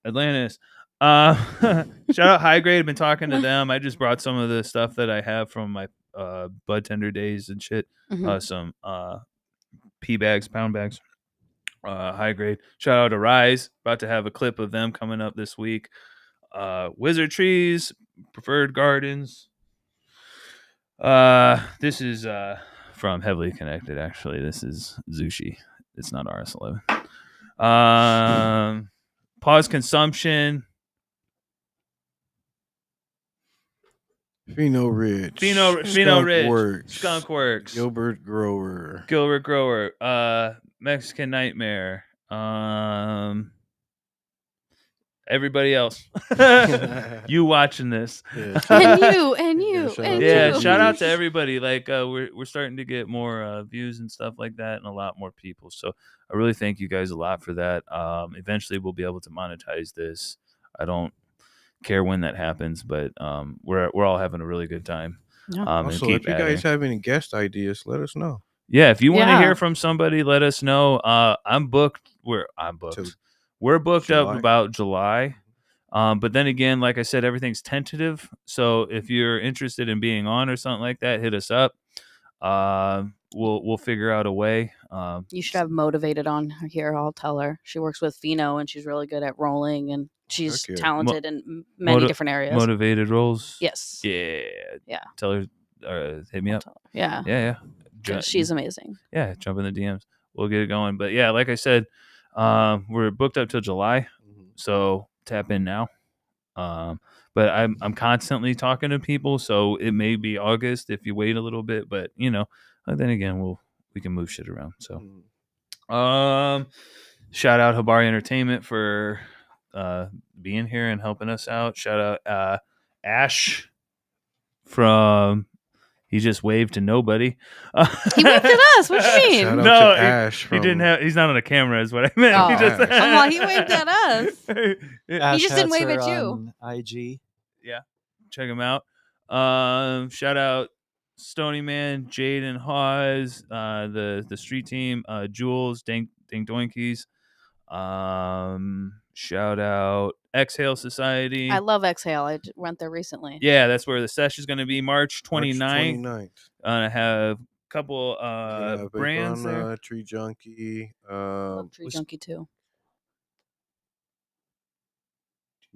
Atlantis. Shout out High Grade. I've been talking to them. I just brought some of the stuff that I have from my bud tender days and shit. Some pea bags, pound bags. High Grade. Shout out to Rise. About to have a clip of them coming up this week. Wizard Trees, Preferred Gardens. This is from Heavily Connected. Actually, this is Zushi. It's not RS11. Pause Consumption. Pheno Ridge. Pheno Ridge. Works. Skunk Works. Gilbert Grower. Mexican Nightmare. Everybody else. You watching this. Yeah, and you. Shout out to everybody. Like we're starting to get more views and stuff like that, and a lot more people. So I really thank you guys a lot for that. Eventually we'll be able to monetize this. I don't care when that happens, but we're all having a really good time. Yeah. Also, if you guys have any guest ideas, let us know. Yeah, if you want to hear from somebody, let us know. I'm booked. I'm booked. We're booked up about July. But then again, like I said, everything's tentative. So if you're interested in being on or something like that, hit us up. We'll figure out a way. You should have Motivated on here. I'll tell her. She works with Pheno, and she's really good at rolling, and she's talented in many different areas. Motivated Rolls. Yes. Yeah. Tell her. Hit me up. Yeah. Yeah. She's amazing. Yeah. Jump in the DMs. We'll get it going. But yeah, like I said, we're booked up till July, so tap in now. But I'm constantly talking to people, so it may be August if you wait a little bit. But then again, we can move shit around. So, shout out Habari Entertainment for being here and helping us out. Shout out Ash from. He just waved to nobody. He waved at us. What do you mean? Shout out No, to Ash he didn't have. He's not on the camera, is what I meant. Oh. He just, He waved at us. Ash He just didn't has wave her at you. on IG. Yeah, check him out. Shout out Stony Man, Jade and Hawes, the street team, Jules, Dink Doinkies. Shout out Exhale Society. I love Exhale. I went there recently. Yeah, that's where the session is going to be March 29th. I have a couple brands there. Tree Junkie. Love Tree Junkie too.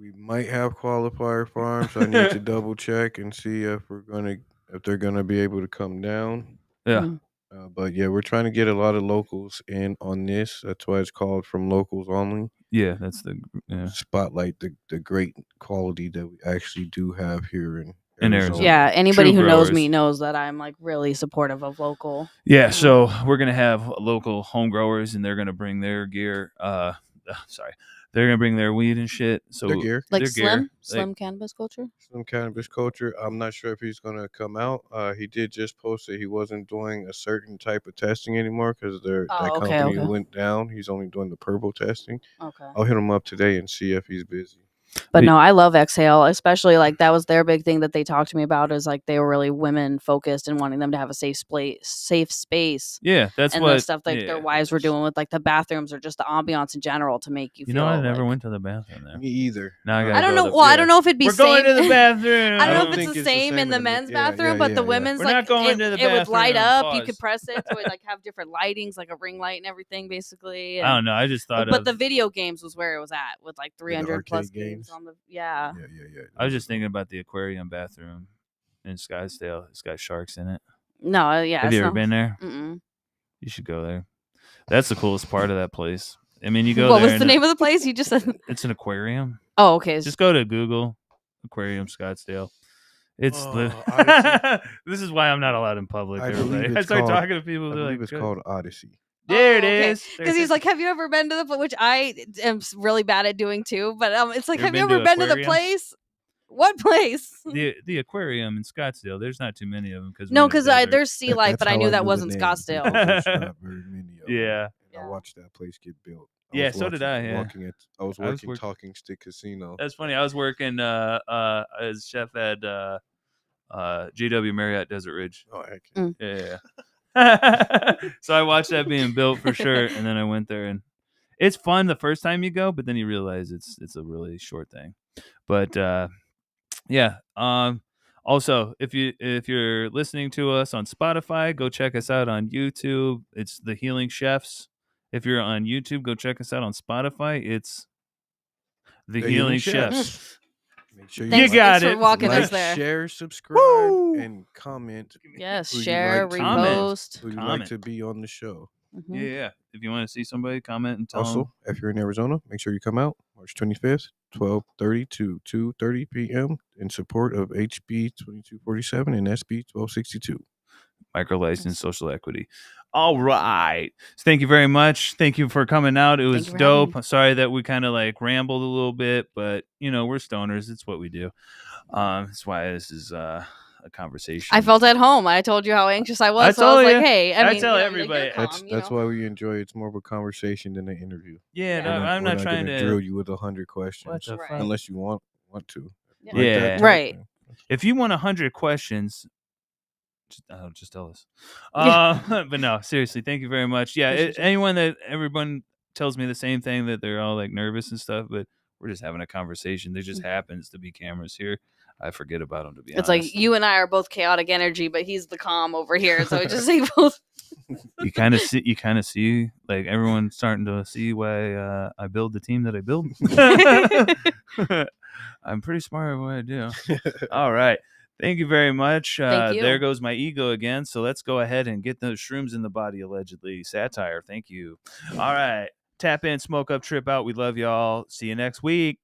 We might have Qualifier Farms. I need to double check and see if they're gonna be able to come down. Yeah. But yeah, we're trying to get a lot of locals in on this. That's why it's called From Locals Only. Yeah, that's spotlight the great quality that we actually do have here in Arizona. Yeah, anybody True who growers. knows me knows that I'm like really supportive of local. Yeah, so we're gonna have local home growers, and they're gonna bring their gear. They're gonna bring their weed and shit. So Their gear. Like their Slim Cannabis Culture. Some cannabis culture. I'm not sure if he's gonna come out. He did just post that he wasn't doing a certain type of testing anymore because that company went down. He's only doing the purple testing. Okay. I'll hit him up today and see if he's busy. But no, I love Exhale, especially like that was their big thing that they talked to me about is like they were really women focused and wanting them to have a safe space. Yeah, that's and what the stuff like their wives were doing with like the bathrooms or just the ambiance in general to make you feel. I never went to the bathroom there. Me either. Now I don't know. Well, I don't know if it'd be. We're same. going to the bathroom. I don't know if it's the same in the men's bathroom, but the women's We're like not going to the it would light bathroom. up. You could press it, so it like have different lightings, like a ring light and everything, basically. I don't know. I just thought. But the video games was where it was at with like 300 plus games on the. Yeah. I was just thinking about the aquarium bathroom in Scottsdale. It's got sharks in it. No, yeah. Have you ever been there? Mm-mm. You should go there. That's the coolest part of that place. I mean, you go what there. What was the name of the place? You just said it's an aquarium. Oh, okay. Just go to Google Aquarium Scottsdale. It's this is why I'm not allowed in public. I start talking to people. They're like, it's called Odyssey. There it is. Because he's like, have you ever been to the which I am really bad at doing too. But it's like, have you ever been to the place? What place? The aquarium in Scottsdale. There's not too many of them because No, because there's sea life, That's but I how knew that knew the wasn't name, Scottsdale. because there's not very many of them. Yeah. And Yeah. I watched that place get built. Yeah, so did I. Yeah. I was working Talking Stick Casino. That's funny. I was working as chef at JW Marriott Desert Ridge. Oh, heck. Yeah. So I watched that being built for sure, and then I went there, and it's fun the first time you go, but then you realize it's a really short thing. But yeah. Also, if you're listening to us on Spotify, go check us out on YouTube. It's The Healing Chefs. If you're on YouTube, go check us out on Spotify. It's The Healing Chefs. Make sure Thanks, You got thanks it. for walking like, us there. share, subscribe, Woo! and comment. Yes, who you'd share, like to- repost. Who you'd Comment. like to be on the show. Mhm. Yeah. If you want to see somebody, comment and tell them. Also, if you're in Arizona, make sure you come out March 25th, 12:30 to 2:30 p.m. in support of HB 2247 and SB 1262. Micro-license social equity. All right. So thank you very much. Thank you for coming out. It was you for dope. having I'm sorry that we kind of like rambled a little bit, but we're stoners. It's what we do. That's why this is a conversation. I felt at home. I told you how anxious I was. I so I was told like, you. hey, I mean, tell you're everybody. calm, That's why we enjoy it. It's more of a conversation than an interview. Yeah, no, Yeah. I'm not trying gonna to drill you with 100 questions. What the Right. fuck? Unless you want to. Yeah. Like that Yeah. type Right. thing. If you want 100 questions, just tell us. Yeah. But no, seriously, thank you very much. Yeah, Appreciate everyone tells me the same thing, that they're all like nervous and stuff, but we're just having a conversation. There just happens to be cameras here. I forget about them, to be It's honest. like you and I are both chaotic energy, but he's the calm over here. So it just equals. you kind of see like everyone starting to see why I build the team that I build. I'm pretty smart at what I do. All right. Thank you very much. Thank you. There goes my ego again. So let's go ahead and get those shrooms in the body, allegedly. Satire. Thank you. All right. Tap in, smoke up, trip out. We love y'all. See you next week.